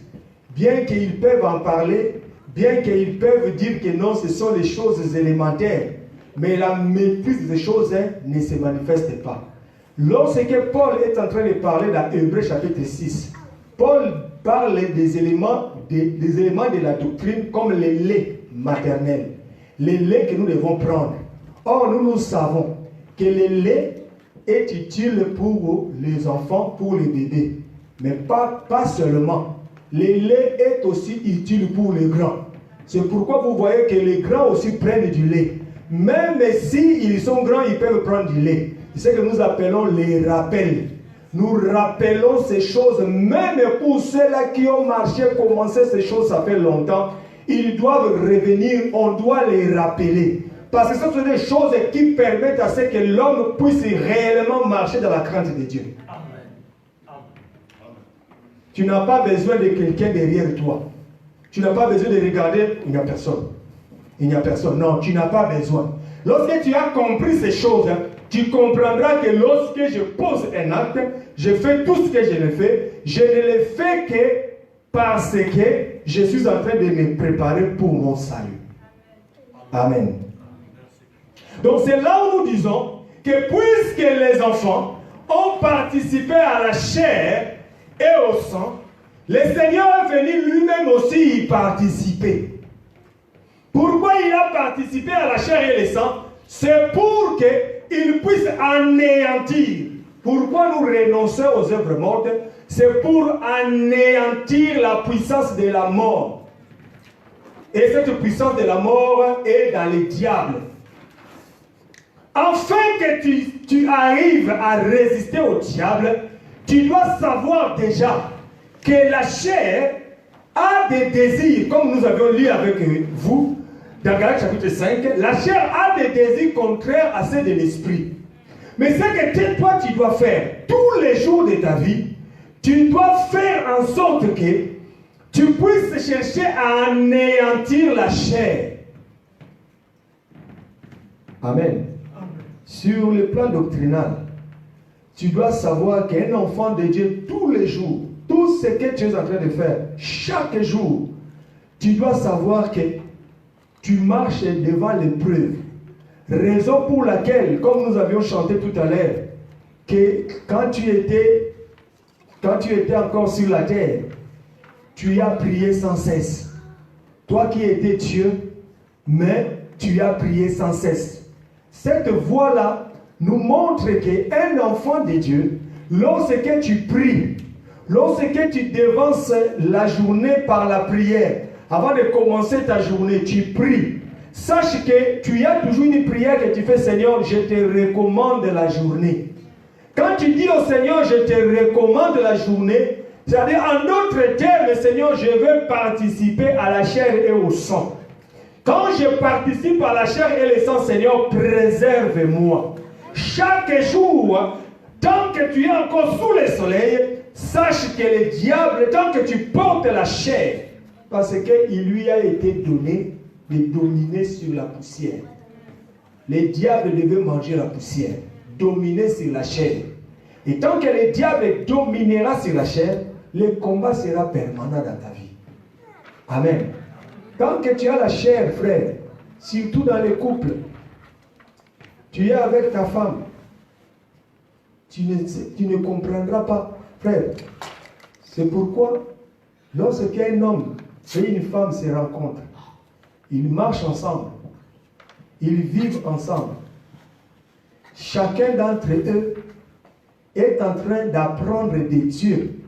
Bien qu'ils peuvent en parler, bien qu'ils peuvent dire que non, ce sont les choses élémentaires, mais la maîtrise des choses ne se manifeste pas. Lorsque Paul est en train de parler dans Hébreux chapitre 6, Paul parle des éléments de la doctrine comme le lait maternel, le lait que nous devons prendre. Or, nous savons que le lait est utile pour les enfants, pour les bébés, mais pas seulement. Le lait est aussi utile pour les grands. C'est pourquoi vous voyez que les grands aussi prennent du lait. Même s'ils sont grands, ils peuvent prendre du lait. C'est ce que nous appelons les rappels. Nous rappelons ces choses, même pour ceux-là qui ont marché, commencé ces choses, ça fait longtemps. Ils doivent revenir, on doit les rappeler. Parce que ce sont des choses qui permettent à ce que l'homme puisse réellement marcher dans la crainte de Dieu. Amen. Tu n'as pas besoin de quelqu'un derrière toi. Tu n'as pas besoin de regarder, il n'y a personne. Il n'y a personne. Non, tu n'as pas besoin. Lorsque tu as compris ces choses, tu comprendras que lorsque je pose un acte, je fais tout ce que je le fais, je ne le fais que parce que je suis en train de me préparer pour mon salut. Amen. Donc c'est là où nous disons que puisque les enfants ont participé à la chair et au sang, le Seigneur est venu lui-même aussi y participer. Pourquoi il a participé à la chair et le sang? C'est pour qu'il puisse anéantir. Pourquoi nous renonçons aux œuvres mortes? C'est pour anéantir la puissance de la mort. Et cette puissance de la mort est dans les diables. Afin que tu arrives à résister au diable, tu dois savoir déjà que la chair a des désirs, comme nous avions lu avec vous, dans Galates chapitre 5, la chair a des désirs contraires à ceux de l'esprit. Mais ce que toi tu dois faire tous les jours de ta vie, tu dois faire en sorte que tu puisses chercher à anéantir la chair. Amen. Sur le plan doctrinal, tu dois savoir qu'un enfant de Dieu, tous les jours, tout ce que tu es en train de faire, chaque jour, tu dois savoir que tu marches devant l'épreuve. Raison pour laquelle, comme nous avions chanté tout à l'heure, que quand tu étais encore sur la terre, tu as prié sans cesse. Toi qui étais Dieu, mais tu as prié sans cesse. Cette voie-là nous montre qu'un enfant de Dieu, lorsque tu pries, lorsque tu dévances la journée par la prière, avant de commencer ta journée, tu pries. Sache que tu as toujours une prière que tu fais, Seigneur, je te recommande la journée. Quand tu dis au Seigneur, je te recommande la journée, c'est-à-dire en d'autres termes, Seigneur, je veux participer à la chair et au sang. Quand je participe à la chair et le sang, Seigneur, préserve-moi. Chaque jour, tant que tu es encore sous le soleil, sache que le diable, tant que tu portes la chair, parce qu'il lui a été donné de dominer sur la poussière. Le diable devait manger la poussière, dominer sur la chair. Et tant que le diable dominera sur la chair, le combat sera permanent dans ta vie. Amen. Tant que tu as la chair, frère, surtout dans les couples, tu es avec ta femme, tu ne comprendras pas. Frère, c'est pourquoi lorsqu'un homme et une femme se rencontrent, ils marchent ensemble, ils vivent ensemble. Chacun d'entre eux est en train d'apprendre de Dieu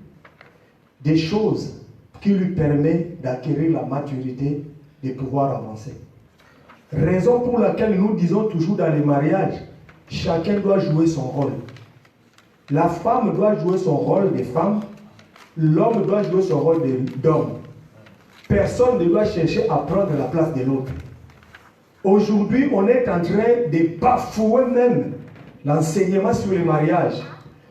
des choses qui lui permettent d'acquérir la maturité, de pouvoir avancer. Raison pour laquelle nous disons toujours dans les mariages, chacun doit jouer son rôle. La femme doit jouer son rôle de femme, l'homme doit jouer son rôle d'homme. Personne ne doit chercher à prendre la place de l'autre. Aujourd'hui, on est en train de bafouer même l'enseignement sur le mariage.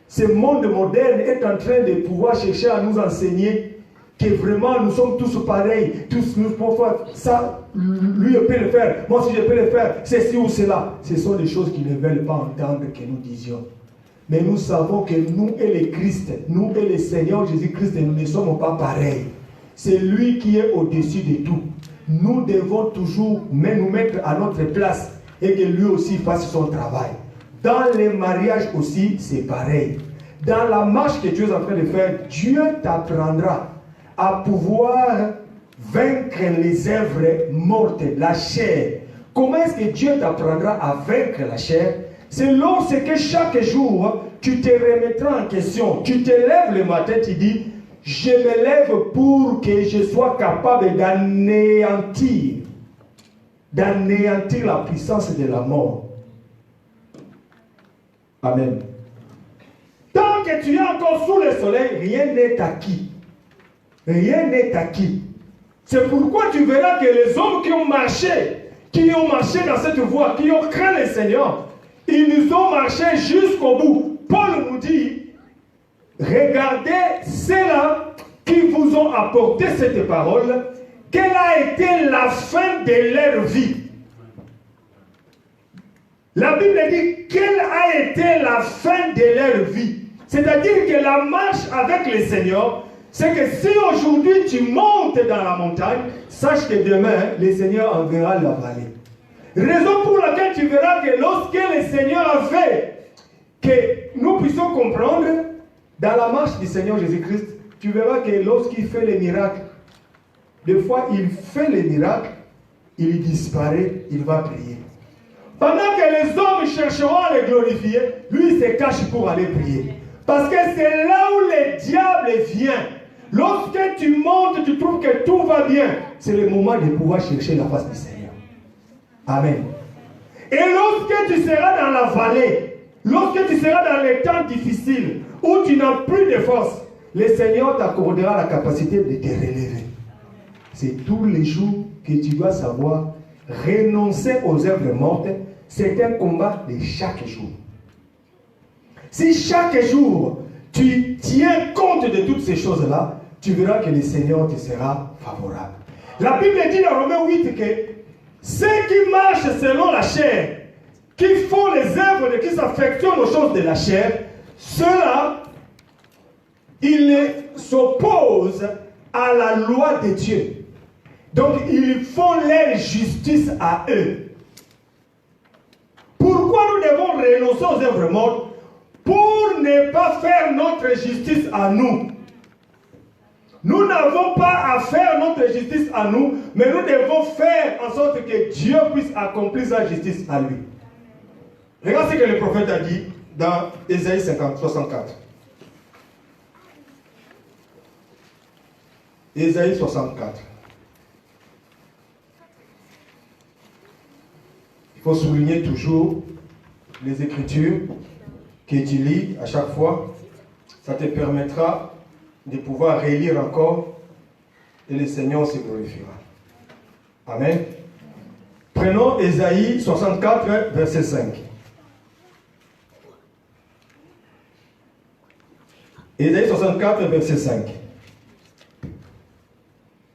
Ce monde moderne est en train de pouvoir chercher à nous enseigner que vraiment nous sommes tous pareils, tous nous pouvons faire ça, lui peut le faire, moi si je peux le faire, ceci ou cela. Ce sont des choses qu'ils ne veulent pas entendre que nous disions. Mais nous savons que nous et le Christ, nous et le Seigneur Jésus-Christ, nous ne sommes pas pareils. C'est lui qui est au-dessus de tout. Nous devons toujours nous mettre à notre place et que lui aussi fasse son travail. Dans les mariages aussi, c'est pareil. Dans la marche que tu es en train de faire, Dieu t'apprendra à pouvoir vaincre les œuvres mortes, la chair. Comment est-ce que Dieu t'apprendra à vaincre la chair? C'est lorsque chaque jour, tu te remettras en question. Tu te lèves le matin, tu dis, je me lève pour que je sois capable d'anéantir la puissance de la mort. Amen. Tant que tu es encore sous le soleil, rien n'est acquis. Rien n'est acquis. C'est pourquoi tu verras que les hommes qui ont marché dans cette voie, qui ont craint le Seigneur, ils nous ont marché jusqu'au bout. Paul nous dit, regardez ceux-là qui vous ont apporté cette parole, quelle a été la fin de leur vie. La Bible dit quelle a été la fin de leur vie. C'est-à-dire que la marche avec le Seigneur, c'est que si aujourd'hui tu montes dans la montagne, sache que demain, le Seigneur enverra la vallée. Raison pour laquelle tu verras que lorsque le Seigneur a fait que nous puissions comprendre, dans la marche du Seigneur Jésus-Christ, tu verras que lorsqu'il fait les miracles, des fois il fait les miracles, il disparaît, il va prier. Pendant que les hommes chercheront à le glorifier, lui il se cache pour aller prier. Parce que c'est là où le diable vient. Lorsque tu montes, tu trouves que tout va bien. C'est le moment de pouvoir chercher la face du Seigneur. Amen. Et lorsque tu seras dans la vallée, lorsque tu seras dans les temps difficiles, où tu n'as plus de force, le Seigneur t'accordera la capacité de te relever. C'est tous les jours que tu dois savoir renoncer aux œuvres mortes. C'est un combat de chaque jour. Si chaque jour tu tiens compte de toutes ces choses-là, tu verras que le Seigneur te sera favorable. La Bible dit dans Romains 8 que ceux qui marchent selon la chair, qui font les œuvres, qui s'affectionnent aux choses de la chair, ceux-là, ils s'opposent à la loi de Dieu. Donc, ils font leur justice à eux. Pourquoi nous devons renoncer aux œuvres mortes? Pour ne pas faire notre justice à nous. Nous n'avons pas à faire notre justice à nous, mais nous devons faire en sorte que Dieu puisse accomplir sa justice à lui. Regarde ce que le prophète a dit dans Ésaïe 64. Ésaïe 64. Il faut souligner toujours les Écritures que tu lis à chaque fois. Ça te permettra de pouvoir relire encore et le Seigneur se glorifiera. Amen. Prenons Ésaïe 64, verset 5. Ésaïe 64, verset 5.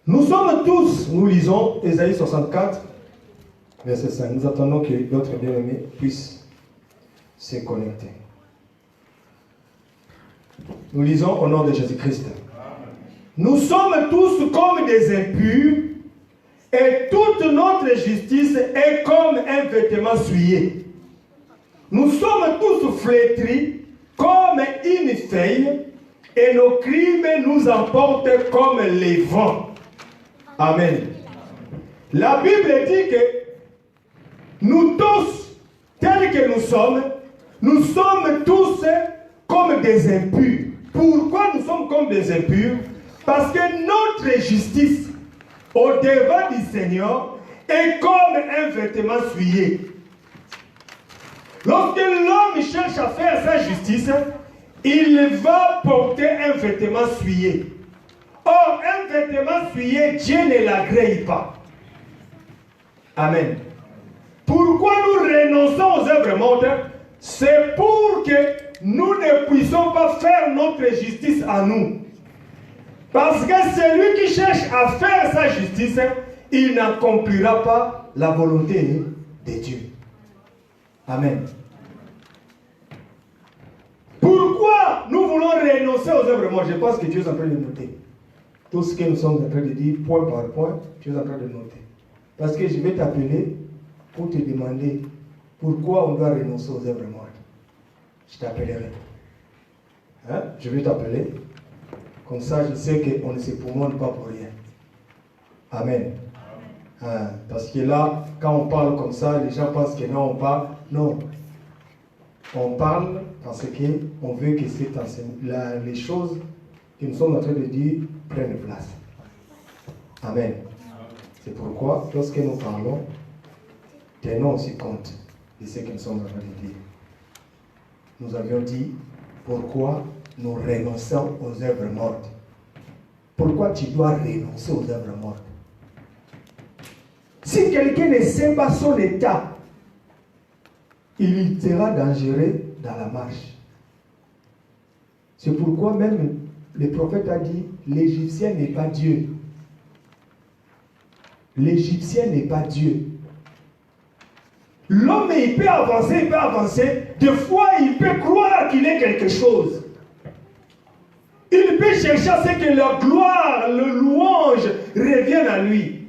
Nous sommes tous, nous lisons Ésaïe 64, verset 5. Nous attendons que d'autres bien-aimés puissent se connecter. Nous lisons au nom de Jésus-Christ. Nous sommes tous comme des impurs et toute notre justice est comme un vêtement souillé. Nous sommes tous flétris comme une feuille et nos crimes nous emportent comme les vents. Amen. La Bible dit que nous tous, tels que nous sommes tous comme des impurs. Pourquoi nous sommes comme des impurs? Parce que notre justice au devant du Seigneur est comme un vêtement souillé. Lorsque l'homme cherche à faire sa justice, il va porter un vêtement souillé. Or, un vêtement souillé, Dieu ne l'agrée pas. Amen. Pourquoi nous renonçons aux œuvres mortes? C'est pour que nous ne puissions pas faire notre justice à nous. Parce que celui qui cherche à faire sa justice, il n'accomplira pas la volonté de Dieu. Amen. Pourquoi nous voulons renoncer aux œuvres mortes? Je pense que Dieu est en train de noter. Tout ce que nous sommes en train de dire, point par point, Dieu est en train de noter. Parce que je vais t'appeler pour te demander pourquoi on doit renoncer aux œuvres mortes. Je t'appellerai. Hein? Je vais t'appeler. Comme ça, je sais qu'on ne se promène pas pour rien. Amen. Hein? Parce que là, quand on parle comme ça, les gens pensent que non, on parle. Non. On parle parce qu'on veut que les choses que nous sommes en train de dire prennent place. Amen. C'est pourquoi, lorsque nous parlons, tenons aussi compte de ce que nous sommes en train de dire. Nous avions dit pourquoi nous renonçons aux œuvres mortes. Pourquoi tu dois renoncer aux œuvres mortes? Si quelqu'un ne sait pas son état, il sera dangereux dans la marche. C'est pourquoi même le prophète a dit, l'Égyptien n'est pas Dieu. L'Égyptien n'est pas Dieu. L'homme, il peut avancer. Des fois, il peut croire qu'il est quelque chose. Il peut chercher à ce que la gloire, le louange revienne à lui.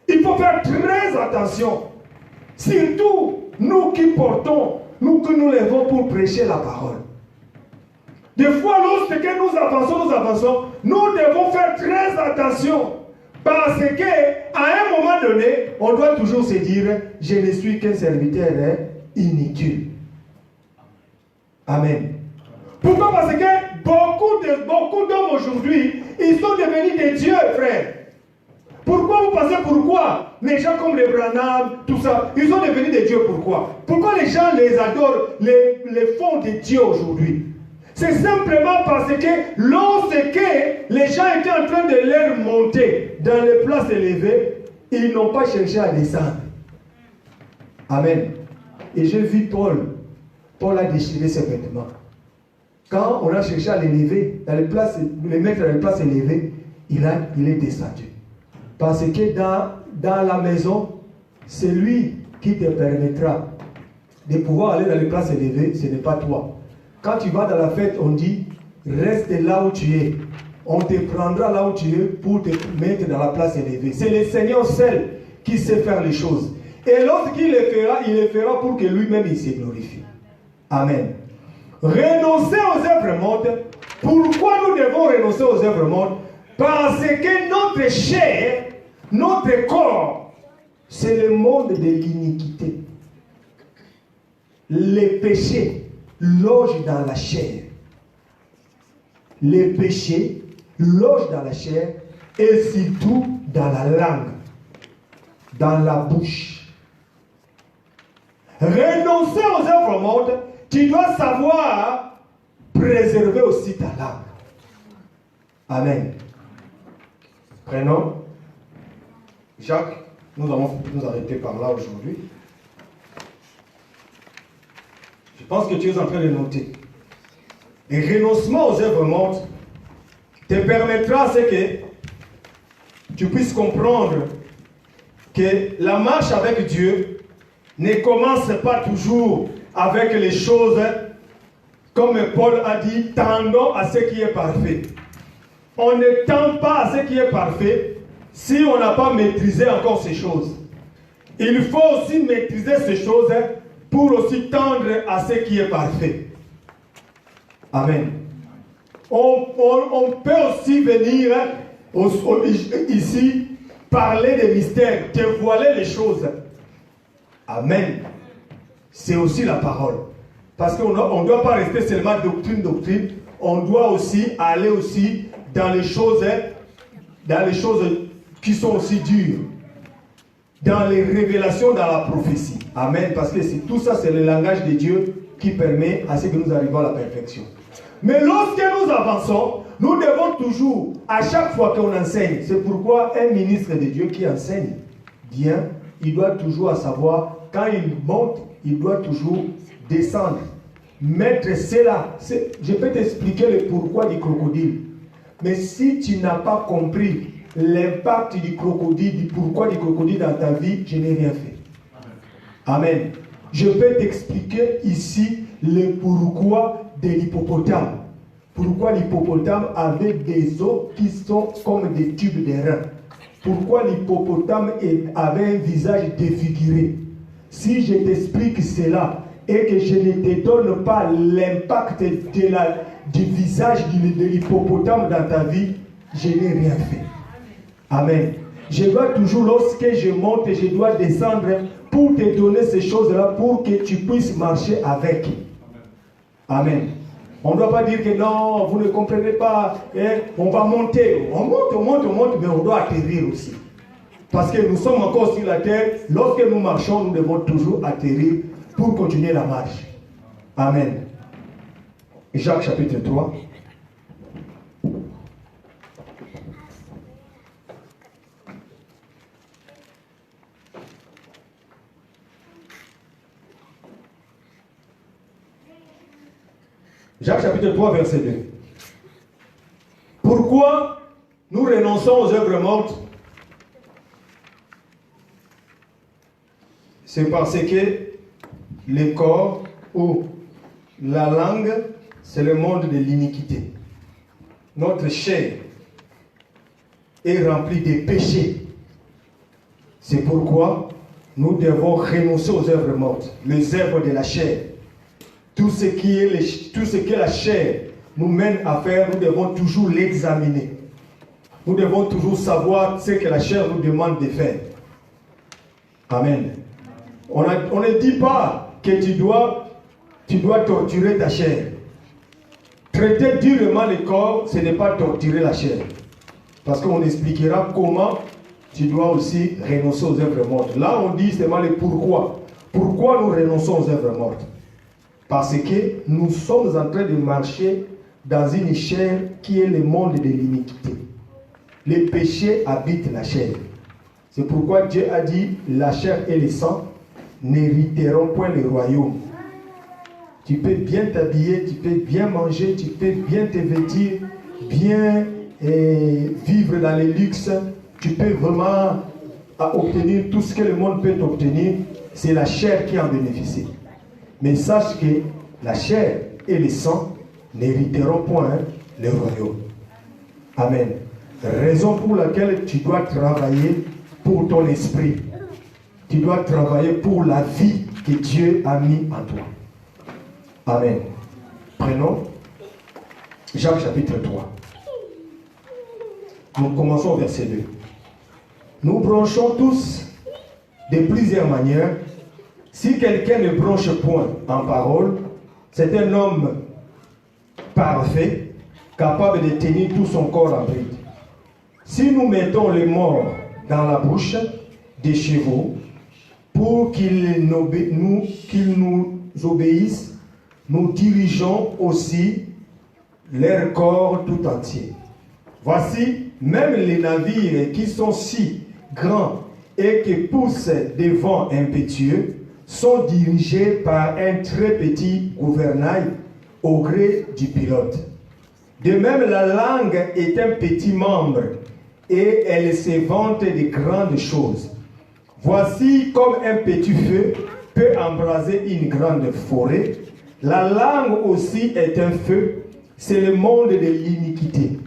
Il faut faire très attention. Surtout, nous qui portons, nous que nous lèvons pour prêcher la parole. Des fois, lorsque nous avançons, nous devons faire très attention. Parce qu'à un moment donné, on doit toujours se dire, je ne suis qu'un serviteur inutile. Amen. Pourquoi? Parce que beaucoup d'hommes aujourd'hui, ils sont devenus des dieux, frères. Pourquoi vous pensez pourquoi? Les gens comme les Branham, tout ça, ils sont devenus des dieux. Pourquoi? Pourquoi les gens les adorent, les font des dieux aujourd'hui? C'est simplement parce que lorsque les gens étaient en train de leur monter dans les places élevées, ils n'ont pas cherché à descendre. Amen. Et j'ai vu Paul. Paul a déchiré ses vêtements. Quand on a cherché à l'élever, les mettre dans les places élevées, il est descendu. Parce que dans la maison, c'est lui qui te permettra de pouvoir aller dans les places élevées, ce n'est pas toi. Quand tu vas dans la fête, on dit, reste là où tu es. On te prendra là où tu es pour te mettre dans la place élevée. C'est le Seigneur seul qui sait faire les choses. Et lorsqu'il le fera pour que lui-même il se glorifie. Amen. Renoncer aux œuvres mortes. Pourquoi nous devons renoncer aux œuvres mortes? Parce que notre chair, notre corps, c'est le monde de l'iniquité. Les péchés logent dans la chair. Les péchés logent dans la chair et surtout dans la langue, dans la bouche. Renoncer aux œuvres mortes, tu dois savoir préserver aussi ta langue. Amen. Prenons Jacques, nous allons nous arrêter par là aujourd'hui. Je pense que tu es en train de noter. Le renoncement aux œuvres mortes te permettra que tu puisses comprendre que la marche avec Dieu ne commence pas toujours avec les choses, comme Paul a dit, tendons à ce qui est parfait. On ne tend pas à ce qui est parfait si on n'a pas maîtrisé encore ces choses. Il faut aussi maîtriser ces choses pour aussi tendre à ce qui est parfait. Amen. On peut aussi venir ici parler des mystères, dévoiler les choses. Amen. C'est aussi la parole. Parce qu'on ne doit pas rester seulement doctrine. On doit aussi aller aussi dans les choses qui sont aussi dures. Dans les révélations, dans la prophétie. Amen. Parce que tout ça, c'est le langage de Dieu qui permet à ce que nous arrivions à la perfection. Mais lorsque nous avançons, nous devons toujours, à chaque fois qu'on enseigne, c'est pourquoi un ministre de Dieu qui enseigne bien, il doit toujours savoir, quand il monte, il doit toujours descendre. Mettre cela, je peux t'expliquer le pourquoi du crocodile. Mais si tu n'as pas compris l'impact du crocodile, du pourquoi du crocodile dans ta vie, je n'ai rien fait. Amen. Je peux t'expliquer ici le pourquoi de l'hippopotame. Pourquoi l'hippopotame avait des os qui sont comme des tubes de reins. Pourquoi l'hippopotame avait un visage défiguré. Si je t'explique cela et que je ne te donne pas l'impact du visage de l'hippopotame dans ta vie, je n'ai rien fait. Amen. Je dois toujours, lorsque je monte, je dois descendre pour te donner ces choses-là pour que tu puisses marcher avec. Amen. On ne doit pas dire que non, vous ne comprenez pas, on va monter. On monte, mais on doit atterrir aussi. Parce que nous sommes encore sur la terre. Lorsque nous marchons, nous devons toujours atterrir pour continuer la marche. Amen. Jacques chapitre 3. Jacques chapitre 3, verset 2. Pourquoi nous renonçons aux œuvres mortes? C'est parce que le corps ou la langue, c'est le monde de l'iniquité. Notre chair est remplie de péchés. C'est pourquoi nous devons renoncer aux œuvres mortes, les œuvres de la chair. Tout ce que la chair nous mène à faire, nous devons toujours l'examiner. Nous devons toujours savoir ce que la chair nous demande de faire. Amen. On ne dit pas que tu dois torturer ta chair. Traiter durement le corps, ce n'est pas torturer la chair. Parce qu'on expliquera comment tu dois aussi renoncer aux œuvres mortes. Là, on dit seulement le pourquoi. Pourquoi nous renonçons aux œuvres mortes? Parce que nous sommes en train de marcher dans une chair qui est le monde de l'iniquité. Les péchés habitent la chair. C'est pourquoi Dieu a dit, la chair et le sang n'hériteront point le royaume. Tu peux bien t'habiller, tu peux bien manger, tu peux bien te vêtir, bien vivre dans les luxes. Tu peux vraiment obtenir tout ce que le monde peut obtenir. C'est la chair qui en bénéficie. Mais sache que la chair et le sang n'hériteront point le royaume. Amen. Raison pour laquelle tu dois travailler pour ton esprit. Tu dois travailler pour la vie que Dieu a mis en toi. Amen. Prenons Jacques chapitre 3. Nous commençons au verset 2. Nous branchons tous de plusieurs manières. Si quelqu'un ne branche point en parole, c'est un homme parfait, capable de tenir tout son corps en bride. Si nous mettons les morts dans la bouche des chevaux pour qu'ils nous obéissent, nous dirigeons aussi leur corps tout entier. Voici, même les navires qui sont si grands et qui poussent des vents impétueux sont dirigés par un très petit gouvernail au gré du pilote. De même, la langue est un petit membre et elle se vante de grandes choses. Voici comme un petit feu peut embraser une grande forêt. La langue aussi est un feu, c'est le monde de l'iniquité.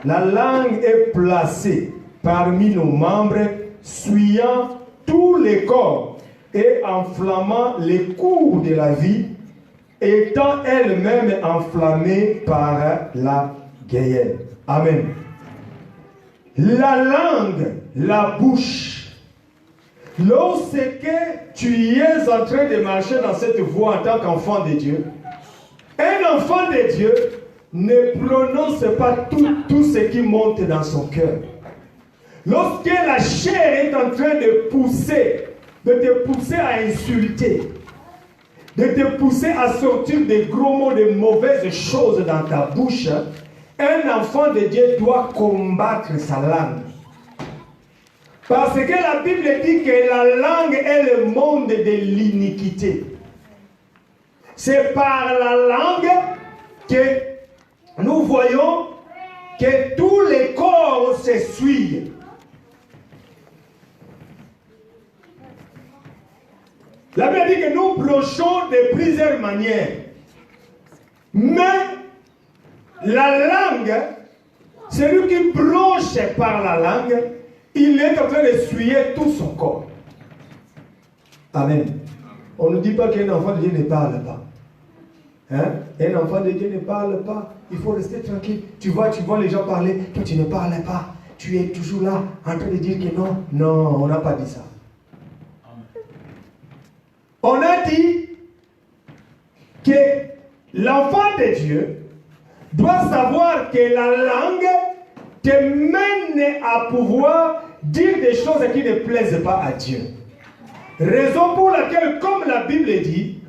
La langue est placée parmi nos membres, souillant tous les corps et enflammant les cours de la vie, étant elle-même enflammée par la guerre. Amen. La langue, la bouche. Lorsque tu es en train de marcher dans cette voie en tant qu'enfant de Dieu, un enfant de Dieu ne prononce pas tout ce qui monte dans son cœur. Lorsque la chair est en train de te pousser à insulter, de te pousser à sortir des gros mots, de mauvaises choses dans ta bouche, un enfant de Dieu doit combattre sa langue. Parce que la Bible dit que la langue est le monde de l'iniquité. C'est par la langue que nous voyons que tous les corps se suivent. La Bible dit que nous bronchons de plusieurs manières. Mais la langue, celui qui bronche par la langue, il est en train de suyer tout son corps. Amen. On ne dit pas qu'un enfant de Dieu ne parle pas. Hein? Un enfant de Dieu ne parle pas. Il faut rester tranquille. Tu vois les gens parler. Toi, tu ne parles pas. Tu es toujours là en train de dire que non. Non, on n'a pas dit ça. On a dit que l'enfant de Dieu doit savoir que la langue te mène à pouvoir dire des choses qui ne plaisent pas à Dieu. Raison pour laquelle, comme la Bible dit,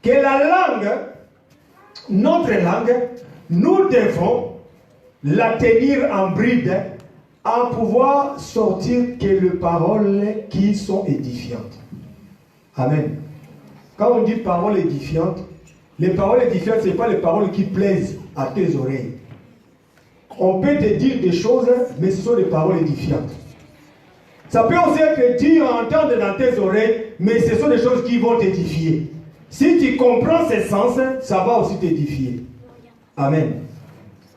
que la langue, notre langue, nous devons la tenir en bride à pouvoir sortir que les paroles qui sont édifiantes. Amen. Quand on dit paroles édifiantes, les paroles édifiantes, ce n'est pas les paroles qui plaisent à tes oreilles. On peut te dire des choses, mais ce sont des paroles édifiantes. Ça peut aussi être dit, entendre dans tes oreilles, mais ce sont des choses qui vont t'édifier. Si tu comprends ces sens, ça va aussi t'édifier. Amen.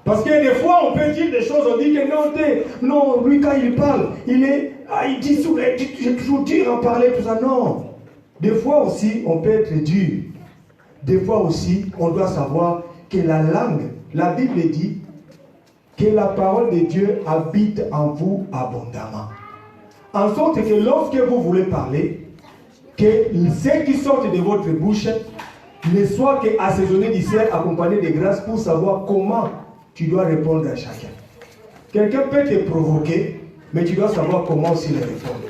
Parce que des fois, on peut dire des choses, on dit que non, lui quand il parle, il est Ah, il dit, j'ai toujours dur en parler, tout ça. Non. Des fois aussi, on peut être dur. Des fois aussi, on doit savoir que la langue, la Bible dit que la parole de Dieu habite en vous abondamment. En sorte que lorsque vous voulez parler, que ce qui sort de votre bouche ne soit qu'assaisonné du ciel, accompagné de grâce pour savoir comment tu dois répondre à chacun. Quelqu'un peut te provoquer, mais tu dois savoir comment aussi le répondre.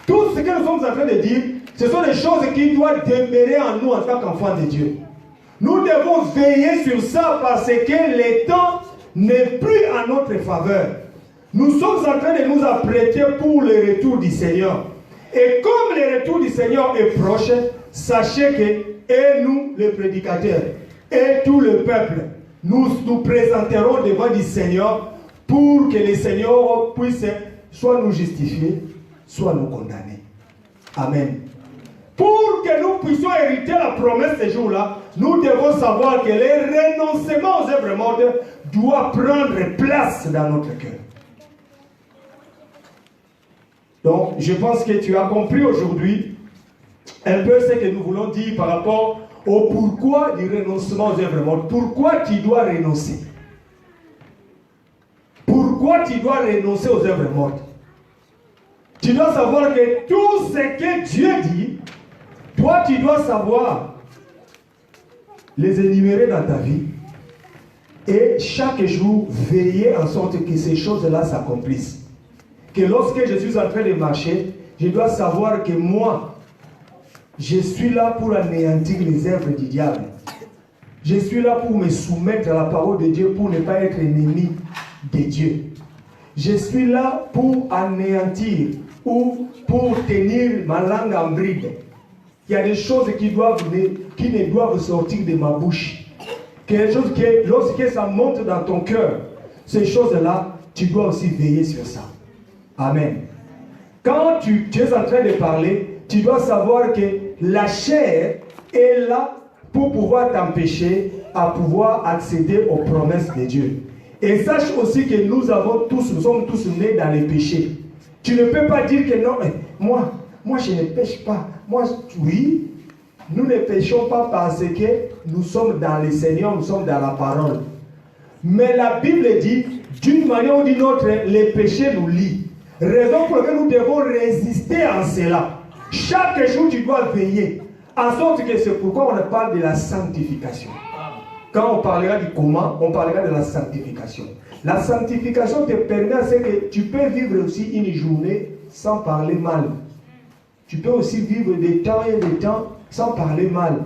Tout ce que nous sommes en train de dire, ce sont des choses qui doivent demeurer en nous en tant qu'enfants de Dieu. Nous devons veiller sur ça parce que le temps n'est plus en notre faveur. Nous sommes en train de nous apprêter pour le retour du Seigneur. Et comme le retour du Seigneur est proche, sachez que, et nous, les prédicateurs, et tout le peuple, nous nous présenterons devant du Seigneur pour que le Seigneur puisse soit nous justifier, soit nous condamner. Amen. Pour que nous puissions hériter la promesse ces jours-là, nous devons savoir que les renoncements aux œuvres mortes doivent prendre place dans notre cœur. Donc, je pense que tu as compris aujourd'hui un peu ce que nous voulons dire par rapport au pourquoi du renoncement aux œuvres mortes. Pourquoi tu dois renoncer? Pourquoi tu dois renoncer aux œuvres mortes? Tu dois savoir que tout ce que Dieu dit, toi tu dois savoir les énumérer dans ta vie et chaque jour veiller en sorte que ces choses-là s'accomplissent. Que lorsque je suis en train de marcher, je dois savoir que moi, je suis là pour anéantir les œuvres du diable. Je suis là pour me soumettre à la parole de Dieu, pour ne pas être ennemi de Dieu. Je suis là pour anéantir ou pour tenir ma langue en bride. Il y a des choses qui ne doivent sortir de ma bouche. Quelque chose que lorsque ça monte dans ton cœur, ces choses-là, tu dois aussi veiller sur ça. Amen. Quand tu es en train de parler, tu dois savoir que la chair est là pour pouvoir t'empêcher à pouvoir accéder aux promesses de Dieu. Et sache aussi que nous sommes tous nés dans les péchés. Tu ne peux pas dire que non, moi je ne pêche pas. Moi, oui, nous ne péchons pas parce que nous sommes dans le Seigneur, nous sommes dans la parole. Mais la Bible dit, d'une manière ou d'une autre, les péchés nous lient. Raison pour laquelle nous devons résister en cela. Chaque jour, tu dois veiller. En sorte que c'est pourquoi on parle de la sanctification. Quand on parlera du comment, on parlera de la sanctification. La sanctification te permet à ce que tu peux vivre aussi une journée sans parler mal. Tu peux aussi vivre des temps et des temps sans parler mal.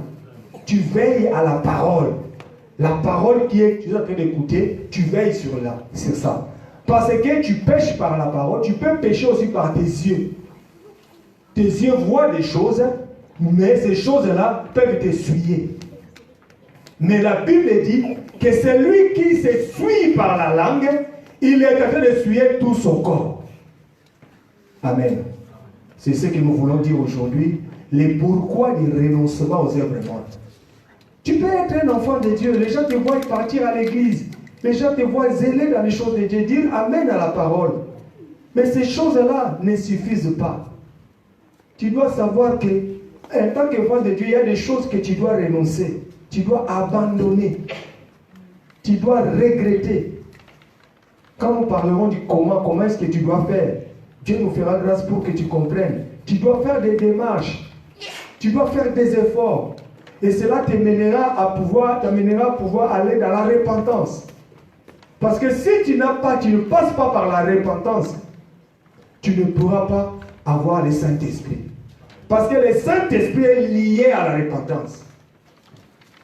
Tu veilles à la parole. La parole tu es en train d'écouter, tu veilles sur ça. Parce que tu pêches par la parole, tu peux pécher aussi par tes yeux. Tes yeux voient des choses, mais ces choses-là peuvent te souiller. Mais la Bible dit que celui qui se souille par la langue, il est en train de souiller tout son corps. Amen. C'est ce que nous voulons dire aujourd'hui, les pourquoi du renoncement aux œuvres mortes. Tu peux être un enfant de Dieu, les gens te voient partir à l'église, les gens te voient zéler dans les choses de Dieu, dire Amen à la parole. Mais ces choses-là ne suffisent pas. Tu dois savoir que, en tant qu'enfant de Dieu, il y a des choses que tu dois renoncer. Tu dois abandonner. Tu dois regretter. Quand nous parlerons du comment est-ce que tu dois faire, Dieu nous fera grâce pour que tu comprennes. Tu dois faire des démarches. Tu dois faire des efforts. Et cela t'amènera à pouvoir aller dans la repentance. Parce que si tu ne passes pas par la repentance, tu ne pourras pas avoir le Saint-Esprit. Parce que le Saint-Esprit est lié à la repentance.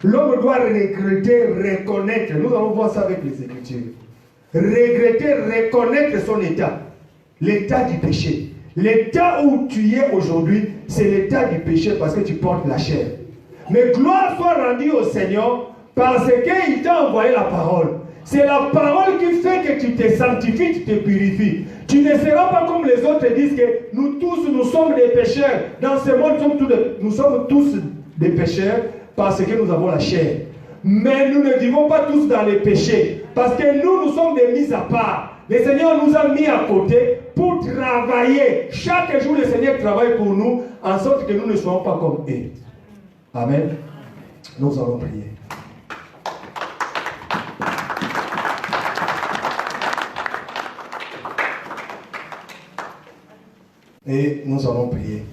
L'homme doit regretter, reconnaître. Nous allons voir ça avec les Écritures. Regretter, reconnaître son état. L'état du péché. L'état où tu es aujourd'hui, c'est l'état du péché parce que tu portes la chair. Mais gloire soit rendue au Seigneur parce qu'il t'a envoyé la parole. C'est la parole qui fait que tu te sanctifies, tu te purifies. Tu ne seras pas comme les autres disent que nous tous, nous sommes des pécheurs. Dans ce monde, nous sommes tous des pécheurs parce que nous avons la chair. Mais nous ne vivons pas tous dans les péchés. Parce que nous sommes des mis à part. Le Seigneur nous a mis à côté pour travailler. Chaque jour, le Seigneur travaille pour nous, en sorte que nous ne soyons pas comme eux. Amen. Nous allons prier. Et nous allons prier.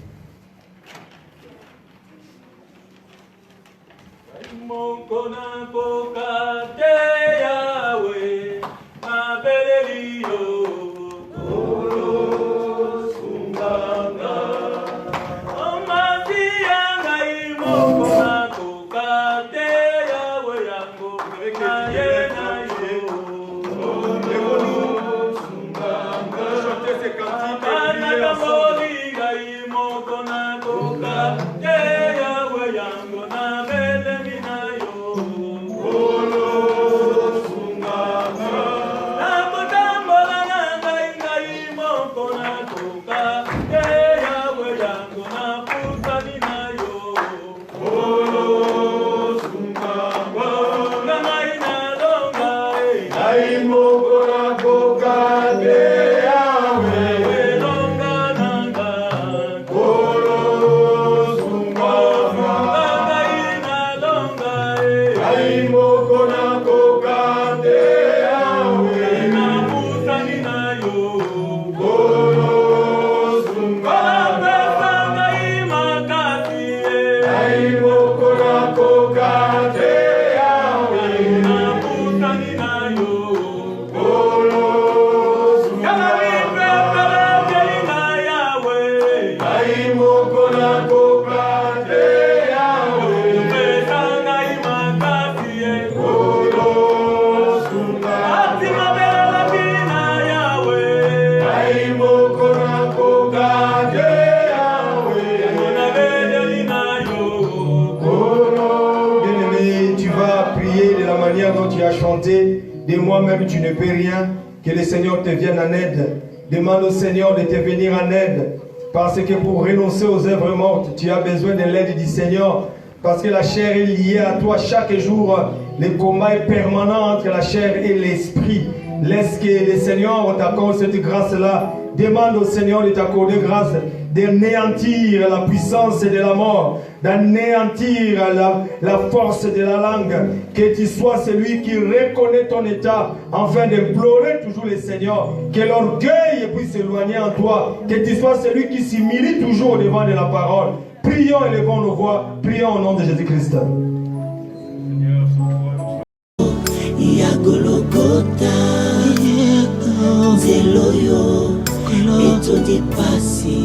De moi-même tu ne peux rien, que le Seignor te vienne en aide. Demande au Seigneur de te venir en aide, parce que pour renoncer aux œuvres mortes, tu as besoin de l'aide du Seigneur, parce que la chair est liée à toi chaque jour. Le combat est permanent entre la chair et l'esprit. Laisse que le Seigneur t'accorde cette grâce-là. Demande au Seigneur de t'accorder grâce, d'anéantir la puissance de la mort, d'anéantir la force de la langue, que tu sois celui qui reconnaît ton état, afin d'implorer toujours le Seigneur, que l'orgueil puisse s'éloigner en toi, que tu sois celui qui s'humilie toujours devant de la parole. Prions et levons nos voix, prions au nom de Jésus-Christ. Etodi pasi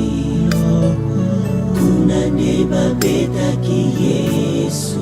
kuna neba beta ki Yesu